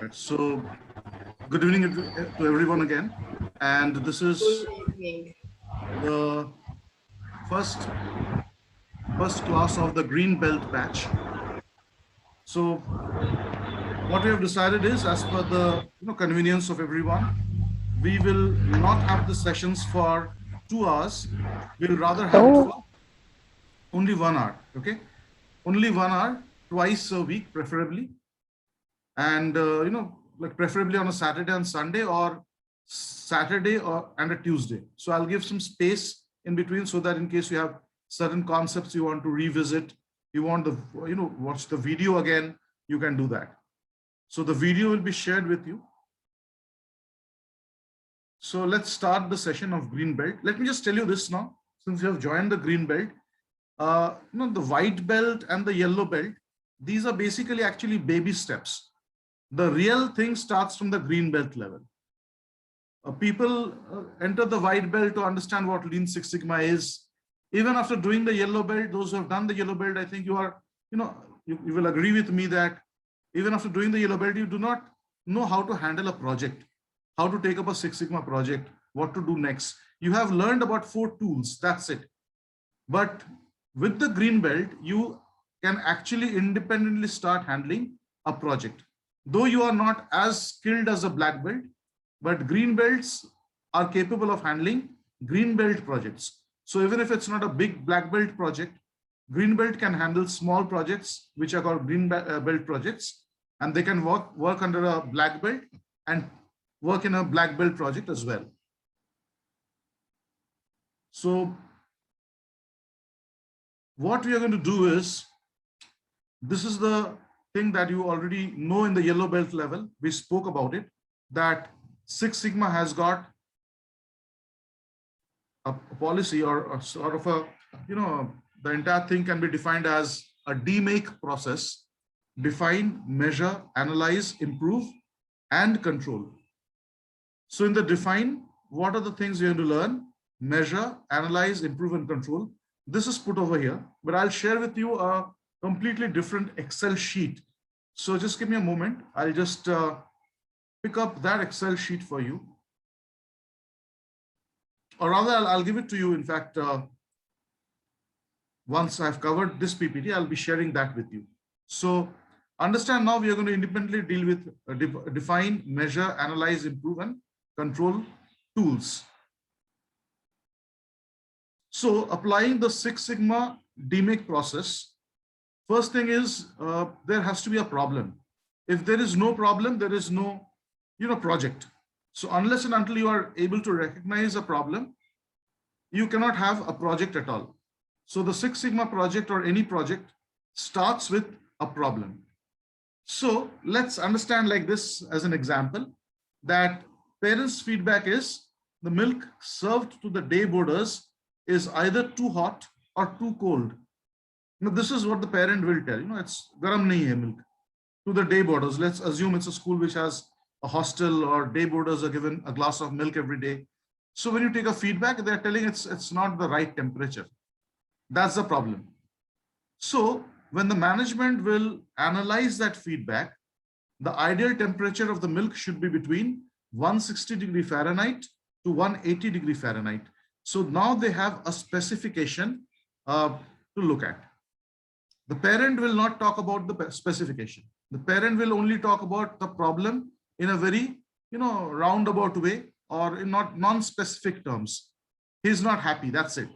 Right, so, good evening to everyone again. And this is Good evening. the first class of the Green Belt batch. So, what we have decided is, as per the convenience of everyone, we will not have the sessions for 2 hours. We'll rather have it for only 1 hour. Okay, only 1 hour, twice a week, preferably, and like preferably on a Saturday and Sunday, or Saturday and a Tuesday. So I'll give some space in between so that in case you have certain concepts you want to revisit, you want to watch the video again, you can do that. So the video will be shared with you. So let's start the session of Green Belt. Let me just tell you this now, since you have joined the Green Belt. The white belt and the yellow belt, these are basically actually baby steps. The real thing starts from the green belt level. People enter the white belt to understand what Lean Six Sigma is. Even after doing the yellow belt, those who have done the yellow belt, I think you will agree with me that even after doing the yellow belt, you do not know how to handle a project, how to take up a Six Sigma project, what to do next. You have learned about 4 tools, that's it. But with the green belt, you can actually independently start handling a project. Though you are not as skilled as a black belt, but green belts are capable of handling green belt projects. So even if it's not a big black belt project, green belt can handle small projects, which are called green belt projects, and they can work under a black belt and work in a black belt project as well. So what we are going to do is, this is the thing that you already know in the yellow belt level. We spoke about it, that Six Sigma has got a policy or a sort of a, the entire thing can be defined as a DMAKE process: define, measure, analyze, improve, and control. So in the define, what are the things you're going to learn? Measure, analyze, improve, and control. This is put over here, but I'll share with you a completely different Excel sheet. So just give me a moment. I'll just pick up that Excel sheet for you. Or rather, I'll give it to you. In fact, once I've covered this PPT, I'll be sharing that with you. So understand, now we are going to independently deal with define, measure, analyze, improve, and control tools. So applying the Six Sigma DMAKE process, first thing is there has to be a problem. If there is no problem, there is no project. So unless and until you are able to recognize a problem, you cannot have a project at all. So the Six Sigma project, or any project, starts with a problem. So let's understand like this as an example, that parents' feedback is the milk served to the day boarders is either too hot or too cold. This is what the parent will tell. It's garam nahi hai milk to the day boarders. Let's assume it's a school which has a hostel, or day boarders are given a glass of milk every day. So when you take a feedback, they're telling it's not the right temperature. That's the problem. So when the management will analyze that feedback, the ideal temperature of the milk should be between 160°F to 180°F. So now they have a specification to look at. The parent will not talk about the specification. The parent will only talk about the problem in a very, roundabout way, or in non-specific terms. He's not happy, that's it.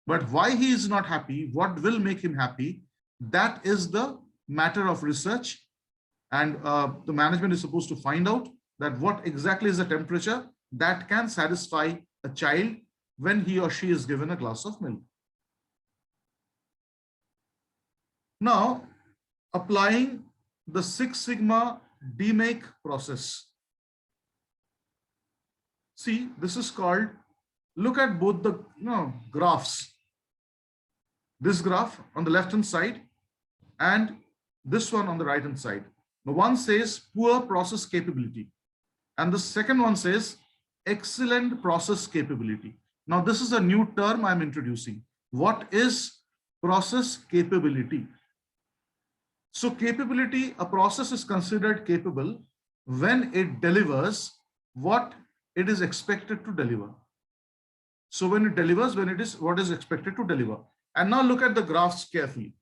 But why he is not happy, what will make him happy, that is the matter of research. And the management is supposed to find out that what exactly is the temperature that can satisfy a child when he or she is given a glass of milk. Now, applying the Six Sigma DMAKE process. See, this is called, look at both the graphs. This graph on the left hand side and this one on the right hand side. The one says poor process capability, and the second one says excellent process capability. Now, this is a new term I'm introducing. What is process capability? So capability, a process is considered capable when it delivers what it is expected to deliver. So when it delivers, when it is what is expected to deliver. And now look at the graphs carefully.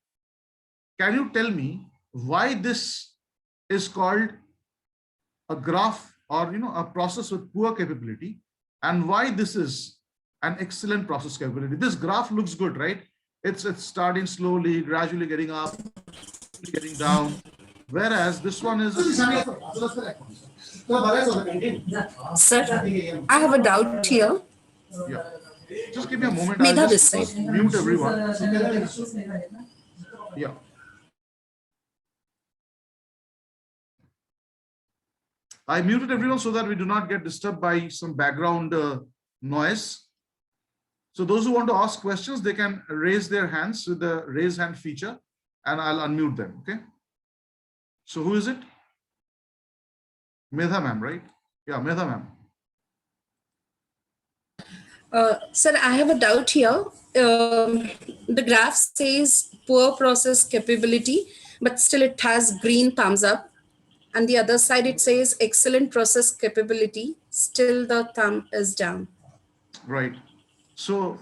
Can you tell me why this is called a graph, or a process with poor capability, and why this is an excellent process capability? This graph looks good, right? It's starting slowly, gradually getting up, getting down, whereas this one is Sir, I have a doubt here. yeah. Just give me a moment. Medha I'll this just side. mute everyone. Yeah. I muted everyone so that we do not get disturbed by some background noise. So those who want to ask questions, they can raise their hands with the raise hand feature, and I'll unmute them. Okay. So who is it? Medha ma'am, right? Yeah, Medha ma'am. Sir, I have a doubt here. The graph says poor process capability, but still it has green thumbs up. And the other side, it says excellent process capability, still the thumb is down. Right. So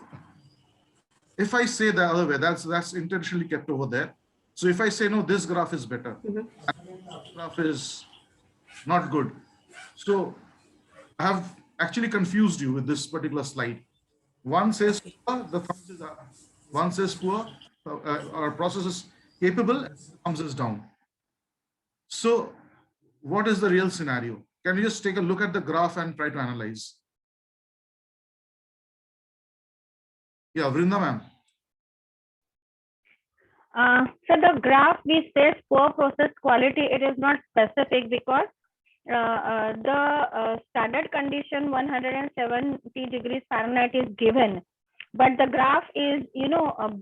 if I say the other way, that's intentionally kept over there. So if I say, no, this graph is better, this graph is not good. So I have actually confused you with this particular slide. One says poor, the thumbs is up. One says poor, our process is capable, and the thumbs is down. So what is the real scenario? Can you just take a look at the graph and try to analyze? Yeah, Vrinda ma'am. So the graph which says poor process quality, it is not specific because the standard condition 170 degrees Fahrenheit is given, but the graph is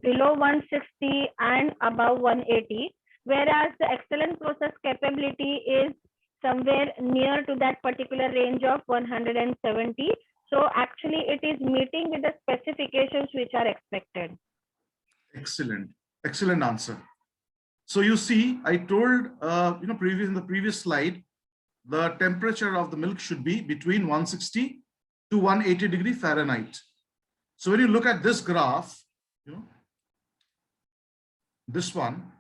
below 160 and above 180, whereas the excellent process capability is somewhere near to that particular range of 170. So actually it is meeting with the specifications which are expected. Excellent. Excellent answer. So you see, I told in the previous slide, the temperature of the milk should be between 160 to 180 degree Fahrenheit. So when you look at this graph, this one,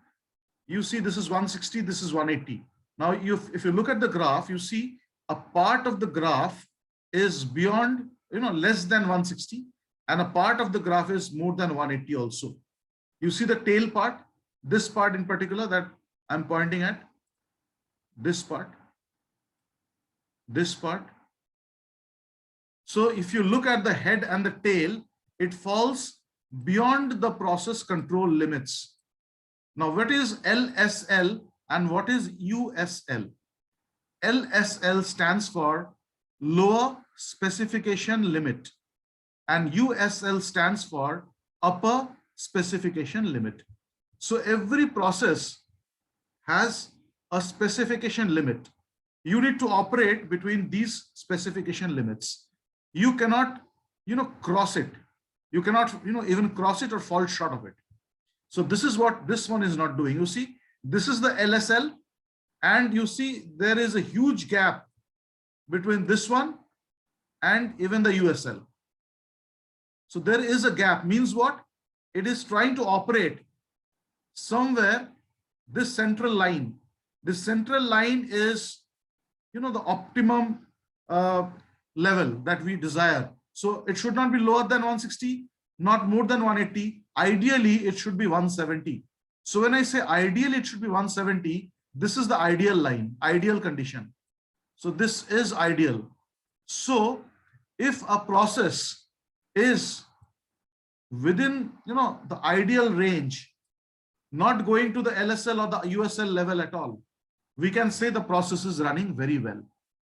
you see this is 160, this is 180. Now, if you look at the graph, you see a part of the graph is beyond, less than 160, and a part of the graph is more than 180 also. You see the tail part, this part in particular that I'm pointing at, this part. So if you look at the head and the tail, it falls beyond the process control limits. Now, what is LSL and what is USL? LSL stands for lower specification limit, and USL stands for upper specification limit. So every process has a specification limit. You need to operate between these specification limits. You cannot, cross it. You cannot, even cross it or fall short of it. So this is what this one is not doing. You see, this is the LSL, and you see there is a huge gap between this one and even the USL. So there is a gap, means what? It is trying to operate somewhere, this central line. This central line is, the optimum level that we desire. So it should not be lower than 160, not more than 180. Ideally, it should be 170. So when I say ideally it should be 170, this is the ideal line, ideal condition. So this is ideal. So if a process is within, the ideal range, not going to the LSL or the USL level at all, we can say the process is running very well.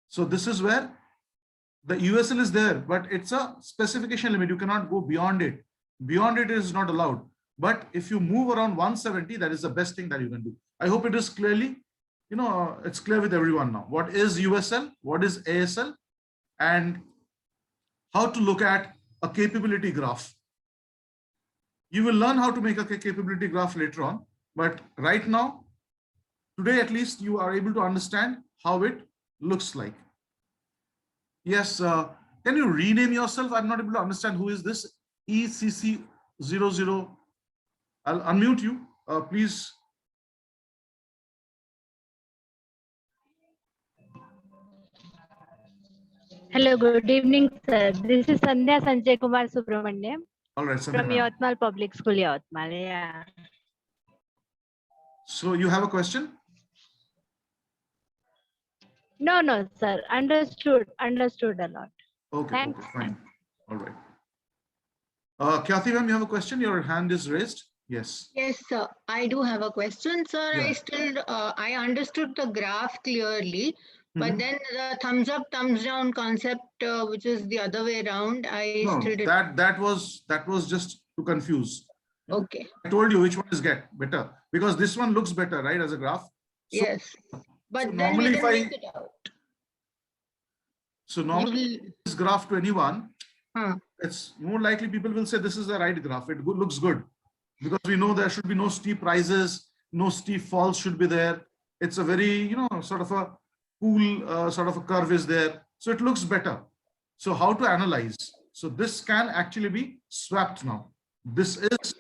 So this is where the USL is there, but it's a specification limit. You cannot go beyond it. Beyond it is not allowed. But if you move around 170, that is the best thing that you can do. I hope it is clearly, it's clear with everyone now. What is USL? What is ASL? And how to look at a capability graph. You will learn how to make a capability graph later on. But right now, today at least you are able to understand how it looks like. Yes, can you rename yourself? I'm not able to understand who is this ECC00. I'll unmute you, please. Hello, good evening, sir. This is Sandhya Sanjay Kumar Subramaniam All right, from Sandhya ma'am. Yatmal Public School, Yatmal. Yeah. So you have a question? No, no, sir. Understood a lot. Okay, Thanks. okay, fine. All right. Khyati ma'am, you have a question? Your hand is raised. Yes. Yes, sir. I do have a question, sir. Yeah. I still, I understood the graph clearly, but Mhm. then the thumbs up, thumbs down concept, which is the other way around, I No, still did. that was just to confuse. Okay. I told you which one is better because this one looks better, right, as a graph. So, Yes. But so then normally we if can I make it out. so normally this graph to anyone, Huh. it's more likely people will say this is the right graph. It looks good because we know there should be no steep rises, no steep falls should be there. It's a very, sort of a cool sort of a curve is there. So it looks better. So how to analyze? So this can actually be swapped now. This is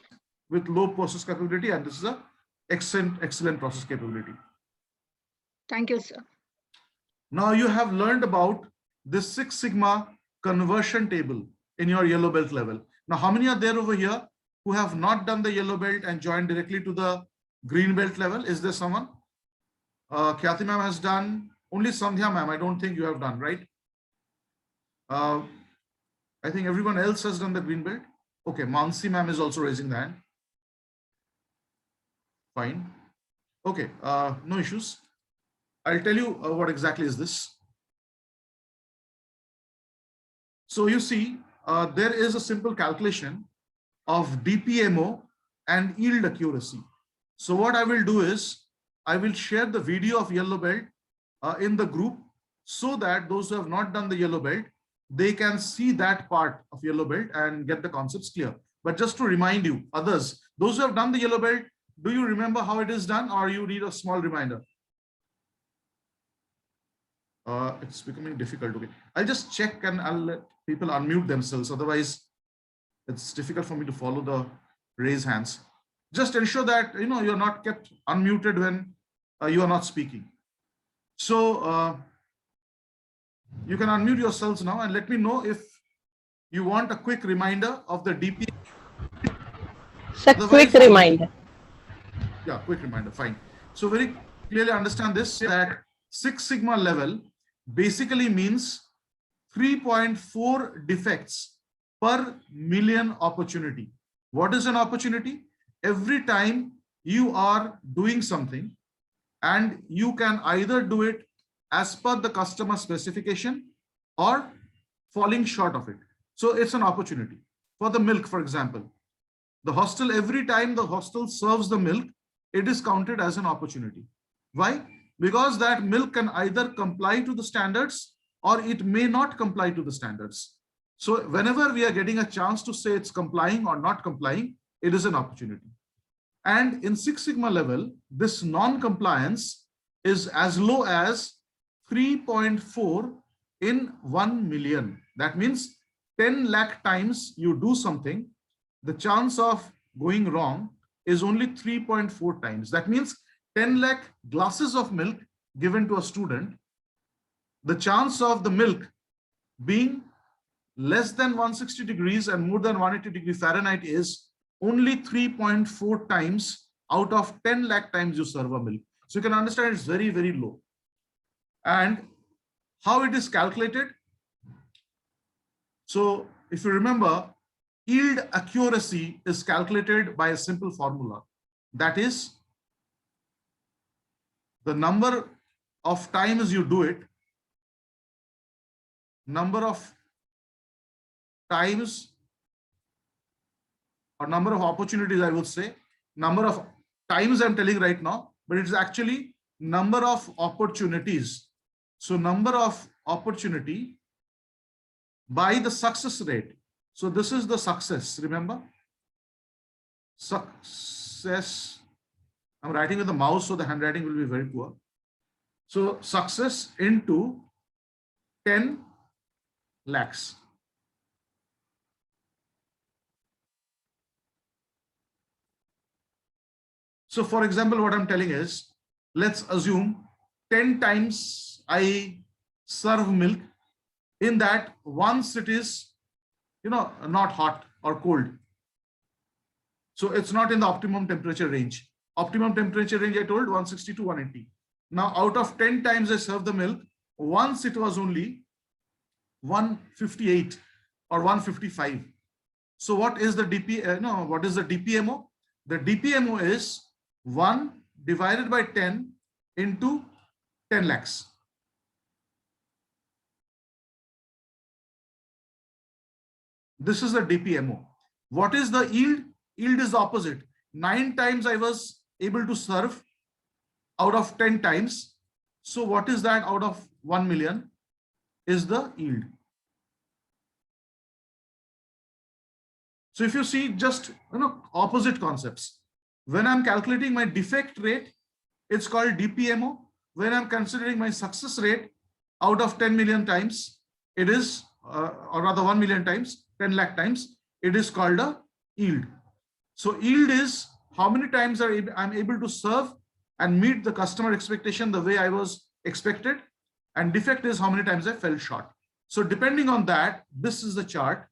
with low process capability and this is a excellent process capability. Thank you, sir. Now you have learned about this Six Sigma conversion table in your yellow belt level. Now, how many are there over here who have not done the yellow belt and joined directly to the green belt level? Is there someone? Khyati ma'am has done. Only Sandhya ma'am, I don't think you have done, right? I think everyone else has done the green belt. Okay, Mansi ma'am is also raising the hand. Fine. Okay, no issues. I'll tell you what exactly is this. So you see, there is a simple calculation of DPMO and yield accuracy. So what I will do is, I will share the video of yellow belt in the group so that those who have not done the yellow belt, they can see that part of yellow belt and get the concepts clear. But just to remind you, others, those who have done the yellow belt, do you remember how it is done or you need a small reminder? It's becoming difficult. Okay, I'll just check and I'll let people unmute themselves. Otherwise, it's difficult for me to follow the raise hands. Just ensure that you're not kept unmuted when you are not speaking. So you can unmute yourselves now and let me know if you want a quick reminder of the DP. So quick reminder. Yeah, quick reminder. Fine. So very clearly understand this, that Six Sigma level basically means 3.4 defects per million opportunity. What is an opportunity? Every time you are doing something and you can either do it as per the customer specification or falling short of it. So it's an opportunity. For the milk, for example, the hostel, every time the hostel serves the milk, it is counted as an opportunity. Why? Because that milk can either comply to the standards or it may not comply to the standards. So whenever we are getting a chance to say it's complying or not complying, it is an opportunity. And in Six Sigma level, this non-compliance is as low as 3.4 in 1 million. That means 10 lakh times you do something, the chance of going wrong is only 3.4 times. That means 10 lakh glasses of milk given to a student, the chance of the milk being less than 160 degrees and more than 180 degrees Fahrenheit is only 3.4 times out of 10 lakh times you serve a milk. So you can understand it's very, very low. And how it is calculated? So if you remember, yield accuracy is calculated by a simple formula. That is the number of times you do it, number of times or number of opportunities, I would say, number of times I'm telling right now, but it's actually number of opportunities. So number of opportunity by the success rate. So this is the success, remember? Success I'm writing with the mouse, so the handwriting will be very poor. So success into 10 lakhs. So for example, what I'm telling is, let's assume 10 times I serve milk. In that, once it is, not hot or cold. So it's not in the optimum temperature range. Optimum temperature range, I told 160 to 180. Now, out of 10 times I serve the milk, once it was only 158 or 155. So what is the what is the DPMO? The DPMO is 1 divided by 10 into 10 lakhs. This is the DPMO. What is the yield? Yield is the opposite. 9 times I was able to serve out of 10 times. So what is that out of 1 million is the yield. So if you see just opposite concepts. When I'm calculating my defect rate, it's called DPMO. When I'm considering my success rate out of 10 million times, it is, or rather 1 million times, 10 lakh times, it is called a yield. So yield is how many times I'm able to serve and meet the customer expectation the way I was expected. And defect is how many times I fell short. So depending on that, this is the chart.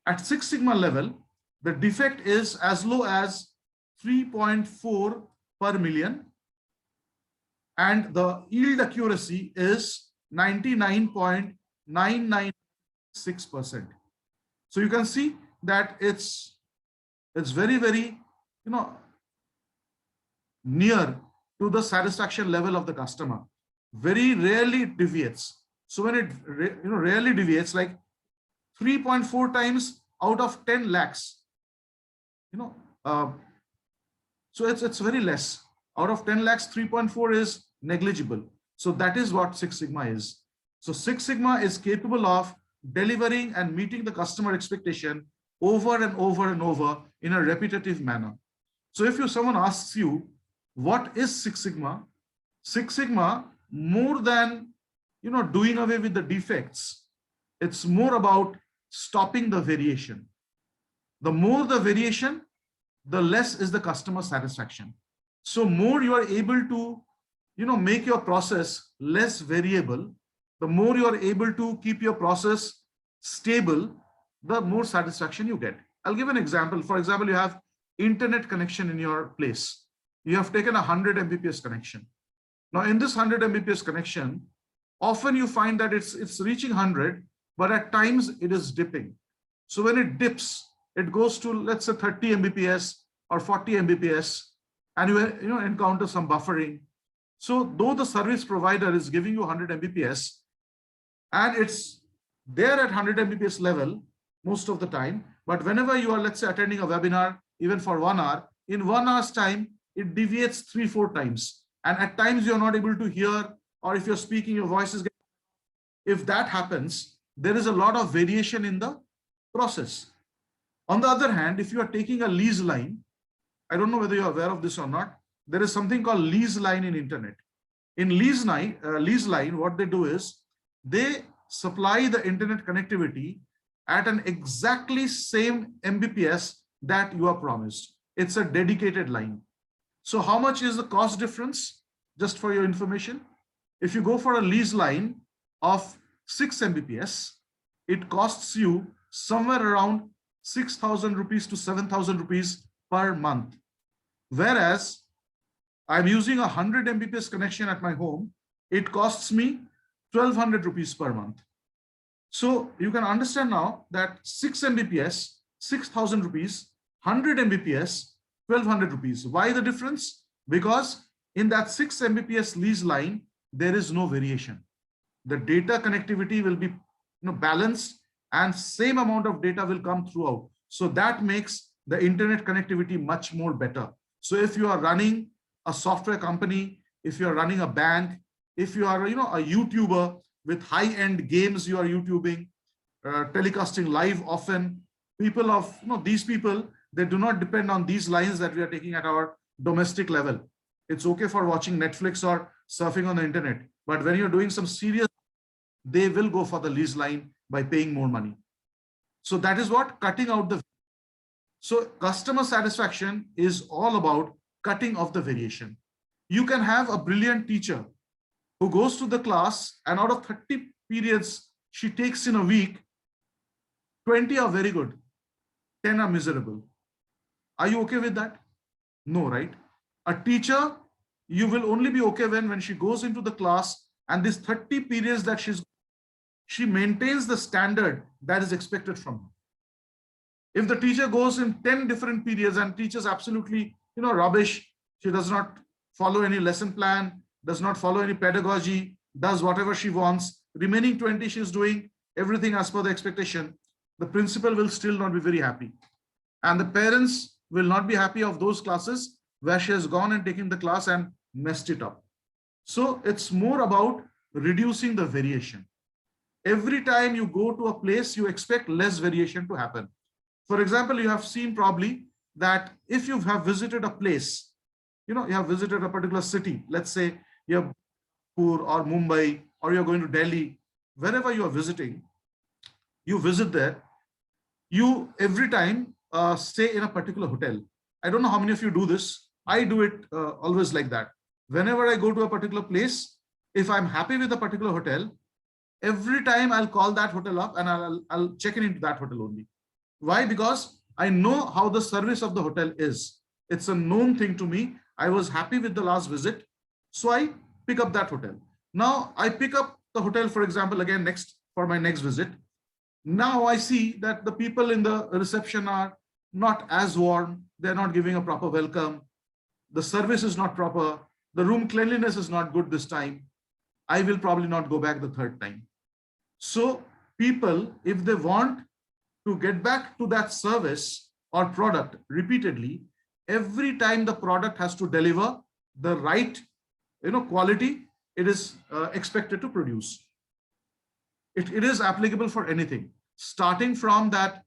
At 6 sigma level, the defect is as low as 3.4 per million. And the yield accuracy is 99.996%. So you can see that it's very, very, near to the satisfaction level of the customer. Very rarely it deviates. So when it rarely deviates, like 3.4 times out of 10 lakhs, so it's very less. Out of 10 lakhs, 3.4 is negligible. So that is what Six Sigma is. So Six Sigma is capable of delivering and meeting the customer expectation over and over and over in a repetitive manner. So if someone asks you, what is Six Sigma? Six Sigma, more than doing away with the defects, it's more about stopping the variation. The more the variation, the less is the customer satisfaction. So more you are able to make your process less variable, the more you are able to keep your process stable, the more satisfaction you get. I'll give an example. For example, you have internet connection in your place. You have taken 100 Mbps connection. Now in this 100 Mbps connection, often you find that it's reaching 100, but at times it is dipping. So when it dips, it goes to, let's say, 30 Mbps or 40 Mbps, and you encounter some buffering. So though the service provider is giving you 100 Mbps, and it's there at 100 Mbps level most of the time, but whenever you are, let's say, attending a webinar, even for 1 hour, in 1 hour's time, it deviates 3-4 times. And at times you're not able to hear, or if you're speaking, your voice is getting, if that happens, there is a lot of variation in the process. On the other hand, if you are taking a lease line, I don't know whether you're aware of this or not, there is something called lease line in internet. In lease line, what they do is they supply the internet connectivity at an exactly same Mbps that you are promised. It's a dedicated line. So how much is the cost difference? Just for your information, if you go for a lease line of 6 Mbps, it costs you somewhere around 6,000 rupees to 7,000 rupees per month. Whereas I'm using a 100 Mbps connection at my home, it costs me 1,200 rupees per month. So you can understand now that 6 Mbps, 6,000 rupees, 100 Mbps, 1,200 rupees. Why the difference? Because in that 6 Mbps lease line, there is no variation. The data connectivity will be balanced, and same amount of data will come throughout. So that makes the internet connectivity much more better. So if you are running a software company, if you are running a bank, if you are a YouTuber with high-end games you are YouTubing, telecasting live often, people of these people, they do not depend on these lines that we are taking at our domestic level. It's okay for watching Netflix or surfing on the internet. But when you're doing some serious, they will go for the lease line by paying more money. So that is what cutting out the. So customer satisfaction is all about cutting off the variation. You can have a brilliant teacher who goes to the class, and out of 30 periods she takes in a week, 20 are very good, 10 are miserable. Are you okay with that? No, right? A teacher, you will only be okay when she goes into the class and these 30 periods that she maintains the standard that is expected from her. If the teacher goes in 10 different periods and teaches absolutely, rubbish, she does not follow any lesson plan, does not follow any pedagogy, does whatever she wants, remaining 20 she is doing everything as per the expectation, the principal will still not be very happy. And the parents will not be happy of those classes where she has gone and taken the class and messed it up. So it's more about reducing the variation. Every time you go to a place, you expect less variation to happen. For example, you have seen probably that if you have visited a place, you have visited a particular city, let's say you're Pur or Mumbai, or you're going to Delhi, wherever you are visiting, you visit there, you every time stay in a particular hotel. I don't know how many of you do this. I do it always like that. Whenever I go to a particular place, if I'm happy with a particular hotel, every time I'll call that hotel up and I'll check in into that hotel only. Why? Because I know how the service of the hotel is. It's a known thing to me. I was happy with the last visit, so I pick up that hotel. Now I pick up the hotel, for example, again for my next visit. Now I see that the people in the reception are not as warm. They're not giving a proper welcome. The service is not proper. The room cleanliness is not good this time. I will probably not go back the third time. So people, if they want to get back to that service or product repeatedly, every time the product has to deliver the right quality it is expected to produce. It is applicable for anything, starting from that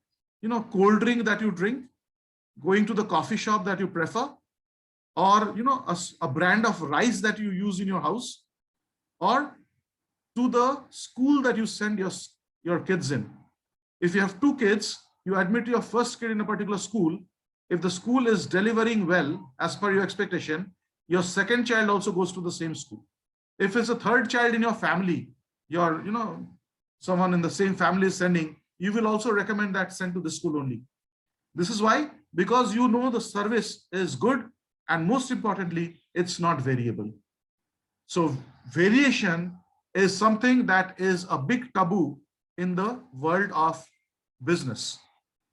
cold drink that you drink, going to the coffee shop that you prefer, or a brand of rice that you use in your house, or to the school that you send your kids in. If you have 2 kids, you admit your first kid in a particular school. If the school is delivering well as per your expectation, your second child also goes to the same school. If it's a third child in your family, someone in the same family is sending, you will also recommend that send to the school only. This is why, because the service is good, and most importantly, it's not variable. So variation is something that is a big taboo in the world of business.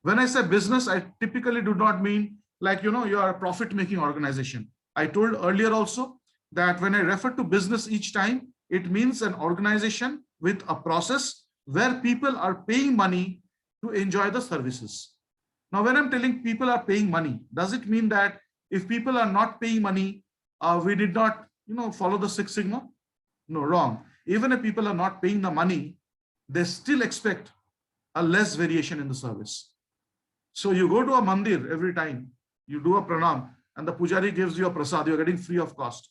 When I say business, I typically do not mean like, you are a profit-making organization. I told earlier also that when I refer to business each time, it means an organization with a process where people are paying money to enjoy the services. Now, when I'm telling people are paying money, does it mean that if people are not paying money, we did not, follow the Six Sigma? No, wrong. Even if people are not paying the money, they still expect a less variation in the service. So you go to a mandir every time, you do a pranam, and the pujari gives you a prasad, you're getting free of cost.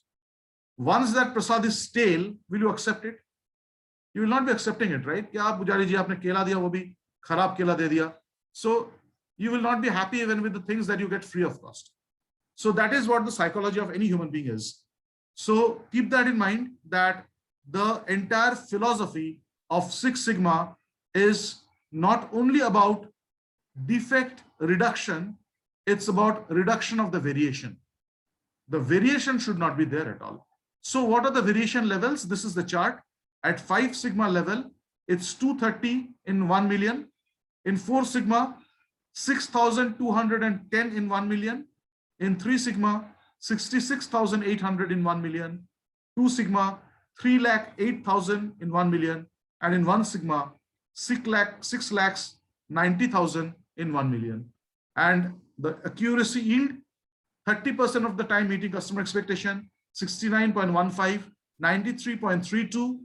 Once that prasad is stale, will you accept it? You will not be accepting it, right? Kya pujari ji aapne kela diya, wo bhi kharab kela de diya. So you will not be happy even with the things that you get free of cost. So that is what the psychology of any human being is. So keep that in mind, that the entire philosophy of Six Sigma is not only about defect reduction, it's about reduction of the variation. The variation should not be there at all. So what are the variation levels? This is the chart. At 5 Sigma level, it's 230 in 1 million. In 4 Sigma, 6,210 in 1 million. In 3 Sigma, 66,800 in 1 million. 2 Sigma, 3,08,000 in 1 million. And in 1 Sigma, 6,90,000 in 1 million. And the accuracy yield, 30% of the time meeting customer expectation, 69.15, 93.32,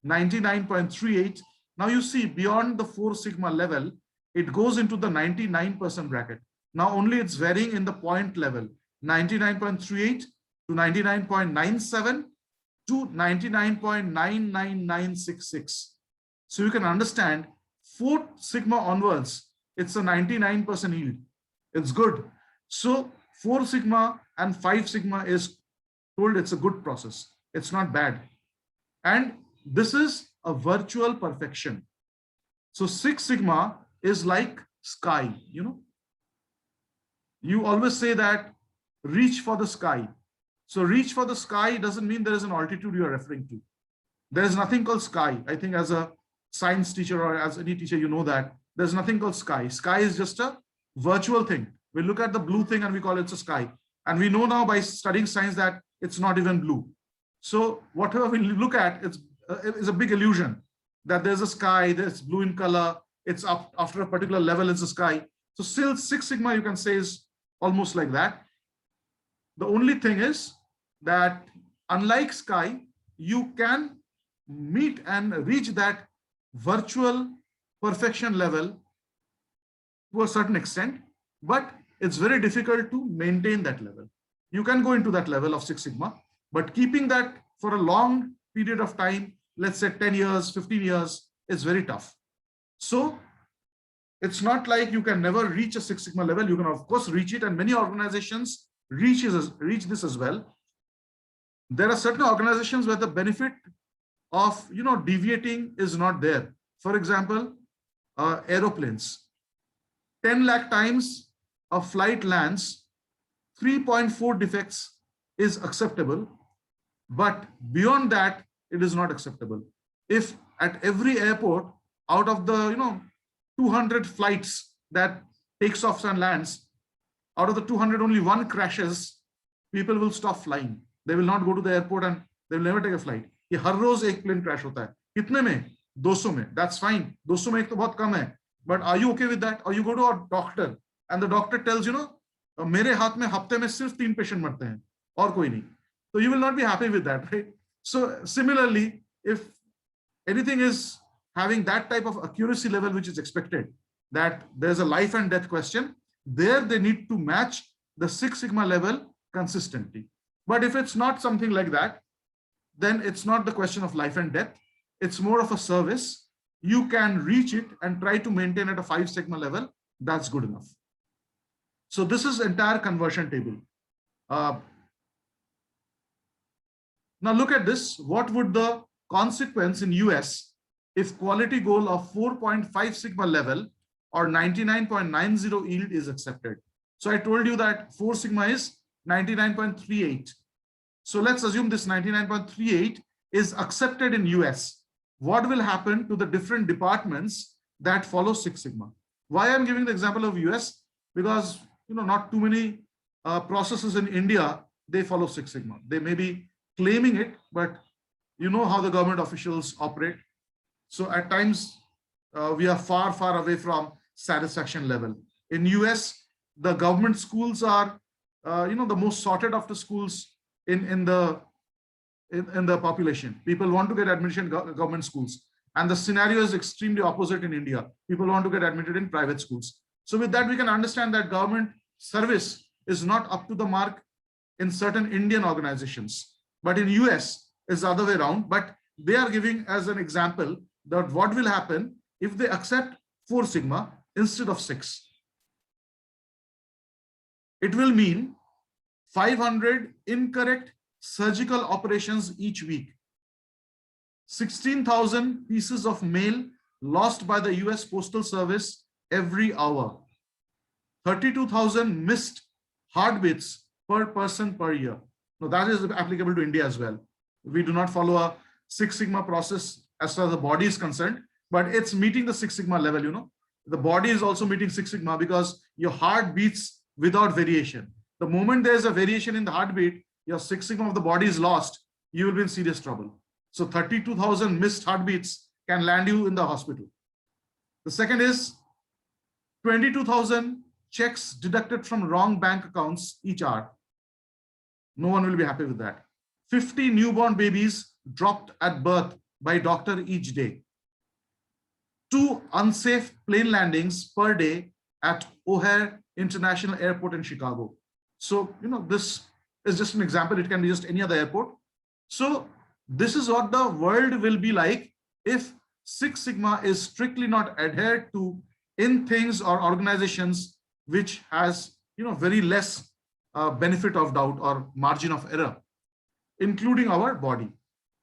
99.38. Now you see beyond the 4 Sigma level, it goes into the 99% bracket. Now only it's varying in the point level, 99.38 to 99.97 to 99.99966. So you can understand 4 sigma onwards, it's a 99% yield. It's good. So 4 sigma and 5 sigma is told it's a good process. It's not bad. And this is a virtual perfection. So 6 sigma is like sky, you know. You always say that reach for the sky. So reach for the sky doesn't mean there is an altitude you are referring to. There is nothing called sky. I think as a science teacher or as any teacher, you know that there's nothing called sky. Sky is just a virtual thing. We look at the blue thing and we call it a sky. And we know now by studying science that it's not even blue. So whatever we look at, it's a big illusion that there's a sky, there's blue in color, it's up after a particular level, it's a sky. So still 6 sigma, you can say, is almost like that. The only thing is that unlike sky, you can meet and reach that virtual perfection level to a certain extent, but it's very difficult to maintain that level. You can go into that level of 6 sigma, but keeping that for a long period of time, let's say 10 years, 15 years, is very tough. So it's not like you can never reach a 6 sigma level. You can of course reach it, and many organizations reach this as well. There are certain organizations where the benefit of deviating is not there. For example, aeroplanes. 10 lakh times a flight lands, 3.4 defects is acceptable, but beyond that, it is not acceptable. If at every airport, out of the 200 flights that takes off and lands, out of the 200 only 1 crashes, people will stop flying. They will not go to the airport and they will never take a flight. ये हर रोज एक plane crash होता है. कितने में? 200 में. That's fine. 200 में एक तो बहुत कम है. But are you okay with that? Or you go to a doctor and the doctor tells मेरे हाथ में हफ्ते में सिर्फ 3 पेशेंट मरते हैं और कोई नहीं. So you will not be happy with that, right? So similarly, if anything is having that type of accuracy level which is expected, that there's a life and death question, there they need to match the 6 sigma level consistently. But if it's not something like that, then it's not the question of life and death. It's more of a service. You can reach it and try to maintain at a 5 sigma level. That's good enough. So this is entire conversion table. Now look at this. What would the consequence in US if quality goal of 4.5 sigma level or 99.90 yield is accepted? So I told you that 4 sigma is 99.38. So let's assume this 99.38 is accepted in US. What will happen to the different departments that follow 6 sigma? Why I'm giving the example of US? Because not too many processes in India, they follow 6 sigma. They may be claiming it, but you know how the government officials operate. So at times we are far, far away from satisfaction level. In US, the government schools are the most sorted after schools in the population. People want to get admission in government schools, and the scenario is extremely opposite in India. People want to get admitted in private schools. So with that, we can understand that government service is not up to the mark in certain Indian organizations, but in US is the other way around. But they are giving as an example that what will happen if they accept 4 sigma instead of 6. It will mean 500 incorrect surgical operations each week, 16,000 pieces of mail lost by the US Postal Service every hour, 32,000 missed heartbeats per person per year. Now that is applicable to India as well. We do not follow a 6 sigma process as far as the body is concerned, but it's meeting the 6 sigma level. The body is also meeting 6 sigma because your heart beats without variation. The moment there's a variation in the heartbeat, your 6 sigma of the body is lost, you will be in serious trouble. So 32,000 missed heartbeats can land you in the hospital. The second is 22,000 checks deducted from wrong bank accounts each hour. No one will be happy with that. 50 newborn babies dropped at birth by doctor each day. 2 unsafe plane landings per day at O'Hare International Airport in Chicago. So, this is just an example. It can be just any other airport. So this is what the world will be like if Six Sigma is strictly not adhered to in things or organizations which has very less benefit of doubt or margin of error, including our body.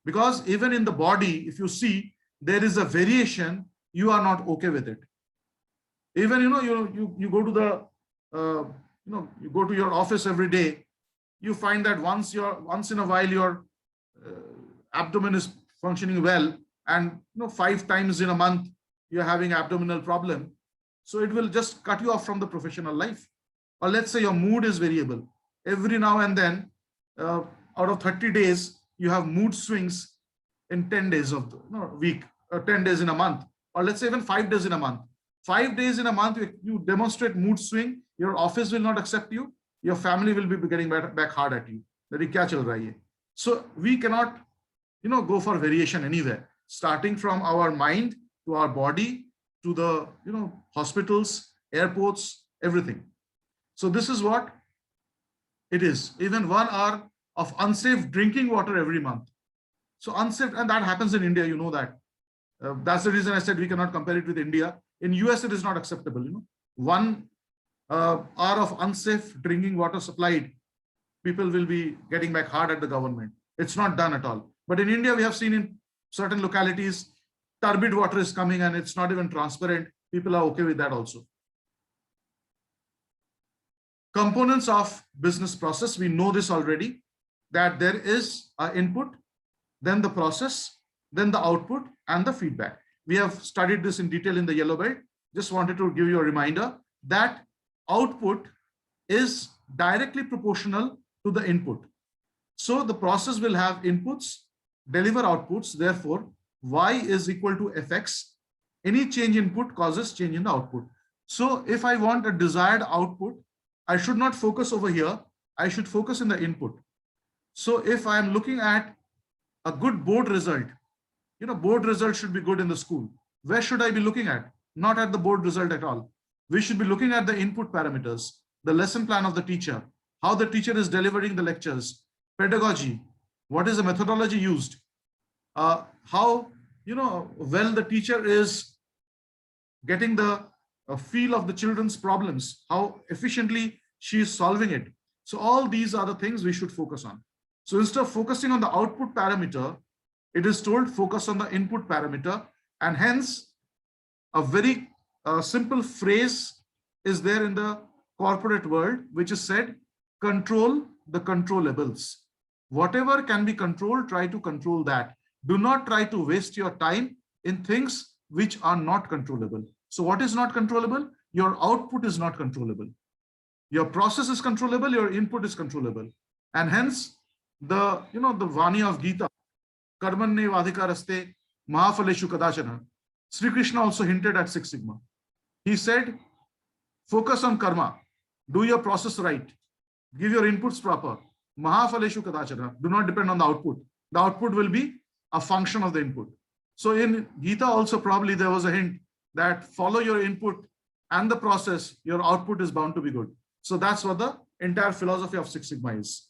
Because even in the body, if you see there is a variation, you are not okay with it. Even you go to the you go to your office every day, you find that once in a while your abdomen is functioning well, and 5 times in a month you're having abdominal problem. So it will just cut you off from the professional life. Or let's say your mood is variable. Every now and then, out of 30 days, you have mood swings in 10 days of the week, or 10 days in a month, or let's say even 5 days in a month. 5 days in a month, you demonstrate mood swing, your office will not accept you, your family will be getting back hard at you. So we cannot go for variation anywhere, starting from our mind to our body to the hospitals, airports, everything. So this is what it is. Even 1 hour of unsafe drinking water every month. So unsafe, and that happens in India, that. That's the reason I said we cannot compare it with India. In US, it is not acceptable. 1 hour of unsafe drinking water supplied, people will be getting back hard at the government. It's not done at all. But in India, we have seen in certain localities, turbid water is coming and it's not even transparent. People are okay with that also. Components of business process, we know this already, that there is an input, then the process, then the output, and the feedback. We have studied this in detail in the yellow belt. Just wanted to give you a reminder that output is directly proportional to the input. So the process will have inputs, deliver outputs. Therefore, Y is equal to Fx. Any change in input causes change in the output. So if I want a desired output, I should not focus over here. I should focus in the input. So if I am looking at a good board result, board result should be good in the school. Where should I be looking at? Not at the board result at all. We should be looking at the input parameters, the lesson plan of the teacher, how the teacher is delivering the lectures, pedagogy, what is the methodology used, how well the teacher is getting the feel of the children's problems, how efficiently she is solving it. So all these are the things we should focus on. So instead of focusing on the output parameter, it is told focus on the input parameter, and hence a very simple phrase is there in the corporate world, which is said, control the controllables. Whatever can be controlled, try to control that. Do not try to waste your time in things which are not controllable. So what is not controllable? Your output is not controllable. Your process is controllable, your input is controllable. And hence the the Vani of Gita, Karmanne Vadhikaraste Mahaphaleshu Kadachana. Sri Krishna also hinted at Six Sigma. He said, focus on karma, do your process right, give your inputs proper. Mahaphaleshu Kadachana. Do not depend on the output. The output will be a function of the input. So in Gita also probably there was a hint that follow your input and the process, your output is bound to be good. So that's what the entire philosophy of Six Sigma is.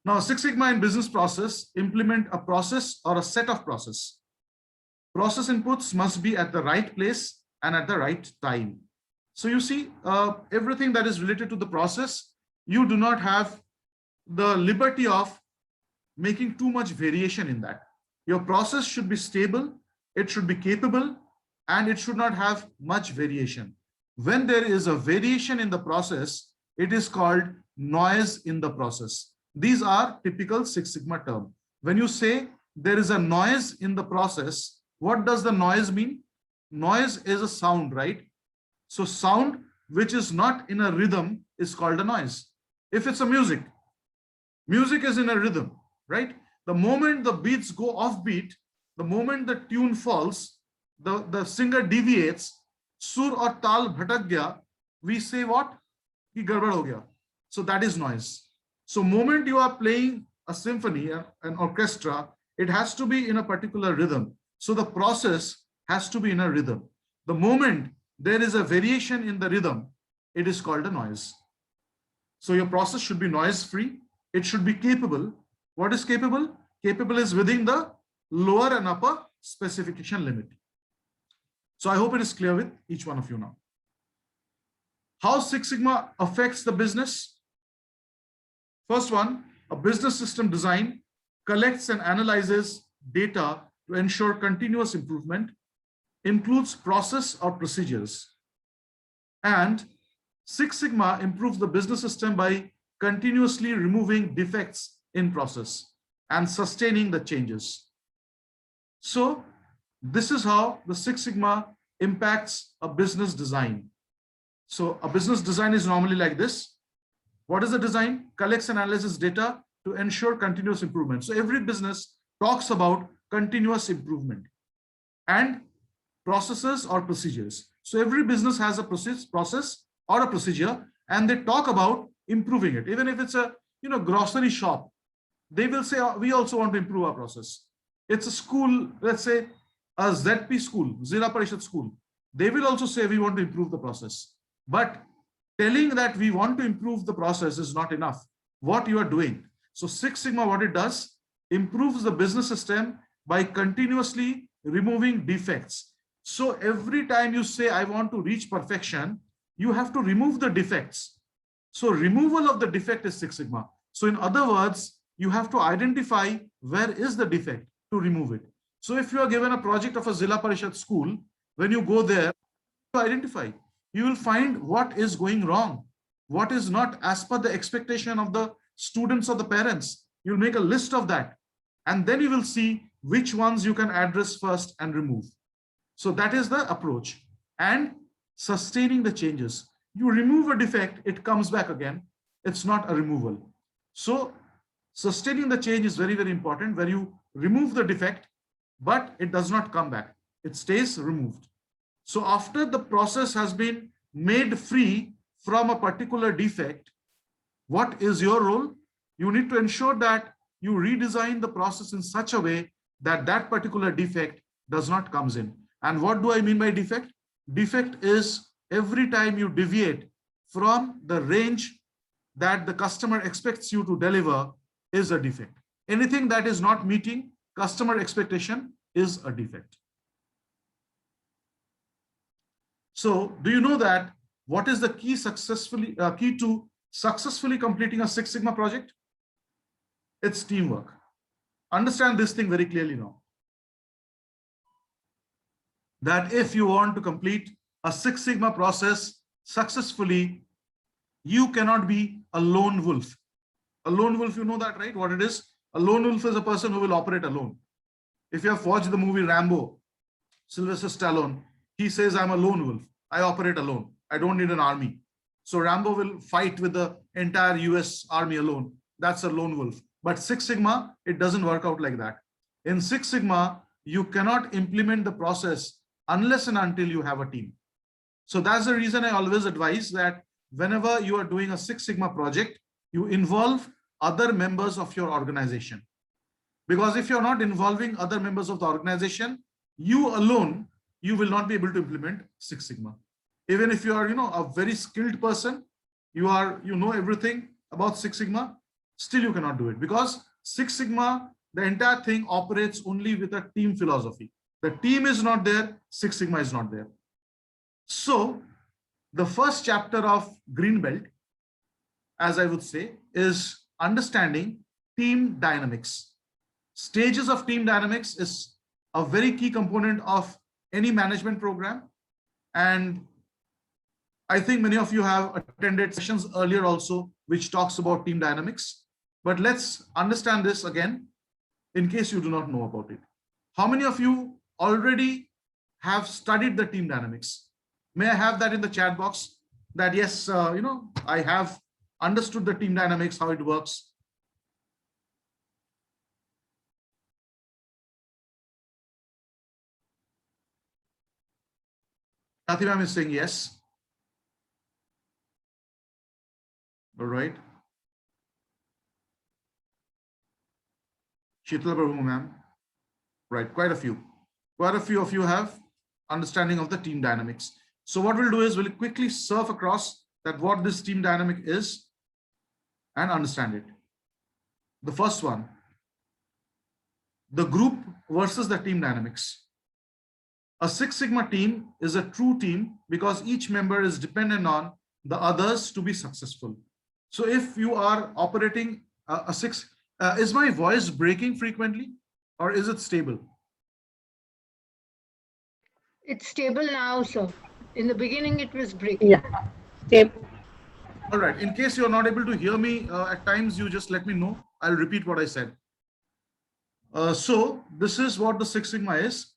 Now, Six Sigma in business process implement a process or a set of process. Process inputs must be at the right place and at the right time. So you see, everything that is related to the process, you do not have the liberty of making too much variation in that. Your process should be stable, it should be capable, and it should not have much variation. When there is a variation in the process, it is called noise in the process. These are typical Six Sigma terms. When you say there is a noise in the process, what does the noise mean? Noise is a sound, right? So sound which is not in a rhythm is called a noise. If it's a music is in a rhythm, right? The moment the beats go off beat, the moment the tune falls, the singer deviates, sur or tal bhatak gaya, we say what? Ki gadbad ho gaya. So that is noise. So moment you are playing a symphony, an orchestra, it has to be in a particular rhythm. So the process has to be in a rhythm. The moment there is a variation in the rhythm, it is called a noise. So your process should be noise-free. It should be capable. What is capable? Capable is within the lower and upper specification limit. So I hope it is clear with each one of you now. How Six Sigma affects the business? First one, a business system design collects and analyzes data to ensure continuous improvement, includes process or procedures. And Six Sigma improves the business system by continuously removing defects in process and sustaining the changes. So this is how the Six Sigma impacts a business design. So a business design is normally like this. What is the design? Collects and analyzes data to ensure continuous improvement. So every business talks about continuous improvement and processes or procedures. So every business has a process or a procedure, and they talk about improving it. Even if it's a grocery shop, they will say, oh, we also want to improve our process. It's a school, let's say a ZP school, Zilla Parishad school. They will also say we want to improve the process. But telling that we want to improve the process is not enough. What you are doing. So Six Sigma, what it does, improves the business system by continuously removing defects. So every time you say, I want to reach perfection, you have to remove the defects. So removal of the defect is Six Sigma. So in other words, you have to identify where is the defect to remove it. So if you are given a project of a Zilla Parishad school, when you go there to identify, you will find what is going wrong, what is not as per the expectation of the students or the parents. You'll make a list of that. And then you will see which ones you can address first and remove. So that is the approach. And sustaining the changes. You remove a defect, it comes back again. It's not a removal. So sustaining the change is very, very important, where you remove the defect, but it does not come back. It stays removed. So after the process has been made free from a particular defect, what is your role? You need to ensure that you redesign the process in such a way that that particular defect does not comes in. And what do I mean by defect? Defect is every time you deviate from the range that the customer expects you to deliver is a defect. Anything that is not meeting customer expectation is a defect. So do you know that what is the key to successfully completing a Six Sigma project? It's teamwork. Understand this thing very clearly now. That if you want to complete a Six Sigma process successfully, you cannot be a lone wolf. A lone wolf, you know that, right? What it is? A lone wolf is a person who will operate alone. If you have watched the movie Rambo, Sylvester Stallone, he says, I'm a lone wolf. I operate alone. I don't need an army. So Rambo will fight with the entire US army alone. That's a lone wolf. But Six Sigma, it doesn't work out like that. In Six Sigma, you cannot implement the process unless and until you have a team. So that's the reason I always advise that whenever you are doing a Six Sigma project, you involve other members of your organization. Because if you're not involving other members of the organization, you alone, you will not be able to implement Six Sigma. Even if you are, a very skilled person, you know everything about Six Sigma, still you cannot do it, because Six Sigma, the entire thing operates only with a team philosophy. The team is not there, Six Sigma is not there. So the first chapter of Green Belt, as I would say, is understanding team dynamics. Stages of team dynamics is a very key component of any management program. And I think many of you have attended sessions earlier also, which talks about team dynamics. But let's understand this again, in case you do not know about it. How many of you already have studied the team dynamics? May I have that in the chat box? That yes, I have understood the team dynamics, how it works. Kathy ma'am is saying yes. All right. Shitla Prabhu ma'am. Right, quite a few. Quite a few of you have understanding of the team dynamics. So what we'll do is we'll quickly surf across that what this team dynamic is. and understand it. The first one, the group versus the team dynamics. A Six Sigma team is a true team because each member is dependent on the others to be successful. So if you are operating is my voice breaking frequently or is it stable? It's stable now, sir. In the beginning, it was breaking. Yeah. Step. All right. In case you're not able to hear me at times, you just let me know. I'll repeat what I said. So this is what the Six Sigma is.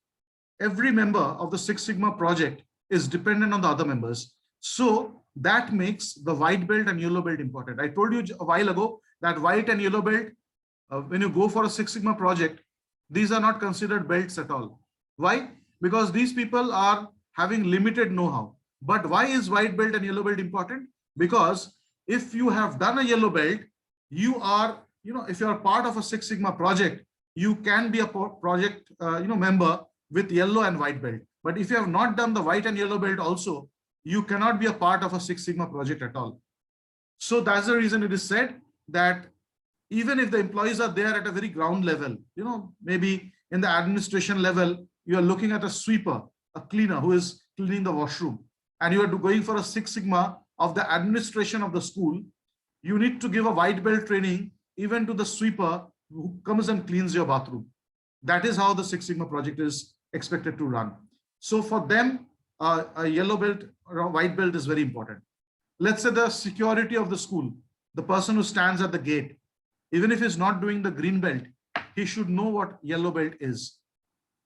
Every member of the Six Sigma project is dependent on the other members. So that makes the white belt and yellow belt important. I told you a while ago that white and yellow belt, when you go for a Six Sigma project, these are not considered belts at all. Why? Because these people are having limited know-how. But why is white belt and yellow belt important? Because if you have done a yellow belt, you are, if you are part of a Six Sigma project, you can be a project, member with yellow and white belt. But if you have not done the white and yellow belt also, you cannot be a part of a Six Sigma project at all. So that's the reason it is said that even if the employees are there at a very ground level, maybe in the administration level, you are looking at a sweeper, a cleaner who is cleaning the washroom, and you are going for a Six Sigma of the administration of the school, you need to give a white belt training even to the sweeper who comes and cleans your bathroom. That is how the Six Sigma project is expected to run. So for them, a yellow belt or a white belt is very important. Let's say the security of the school, the person who stands at the gate, even if he's not doing the green belt, he should know what yellow belt is.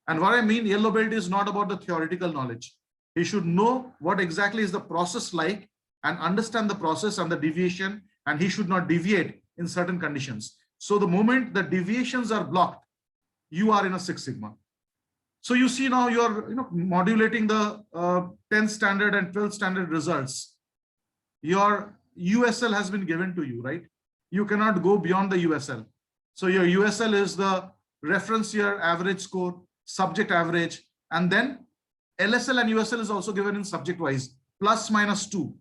And what I mean, yellow belt is not about the theoretical knowledge. He should know what exactly is the process like and understand the process and the deviation, and he should not deviate in certain conditions. So the moment the deviations are blocked, you are in a Six Sigma. So you see now you are modulating the 10th standard and 12th standard results. Your USL has been given to you, right? You cannot go beyond the USL. So your USL is the reference year average score, subject average, and then LSL and USL is also given in subject wise, plus minus 2,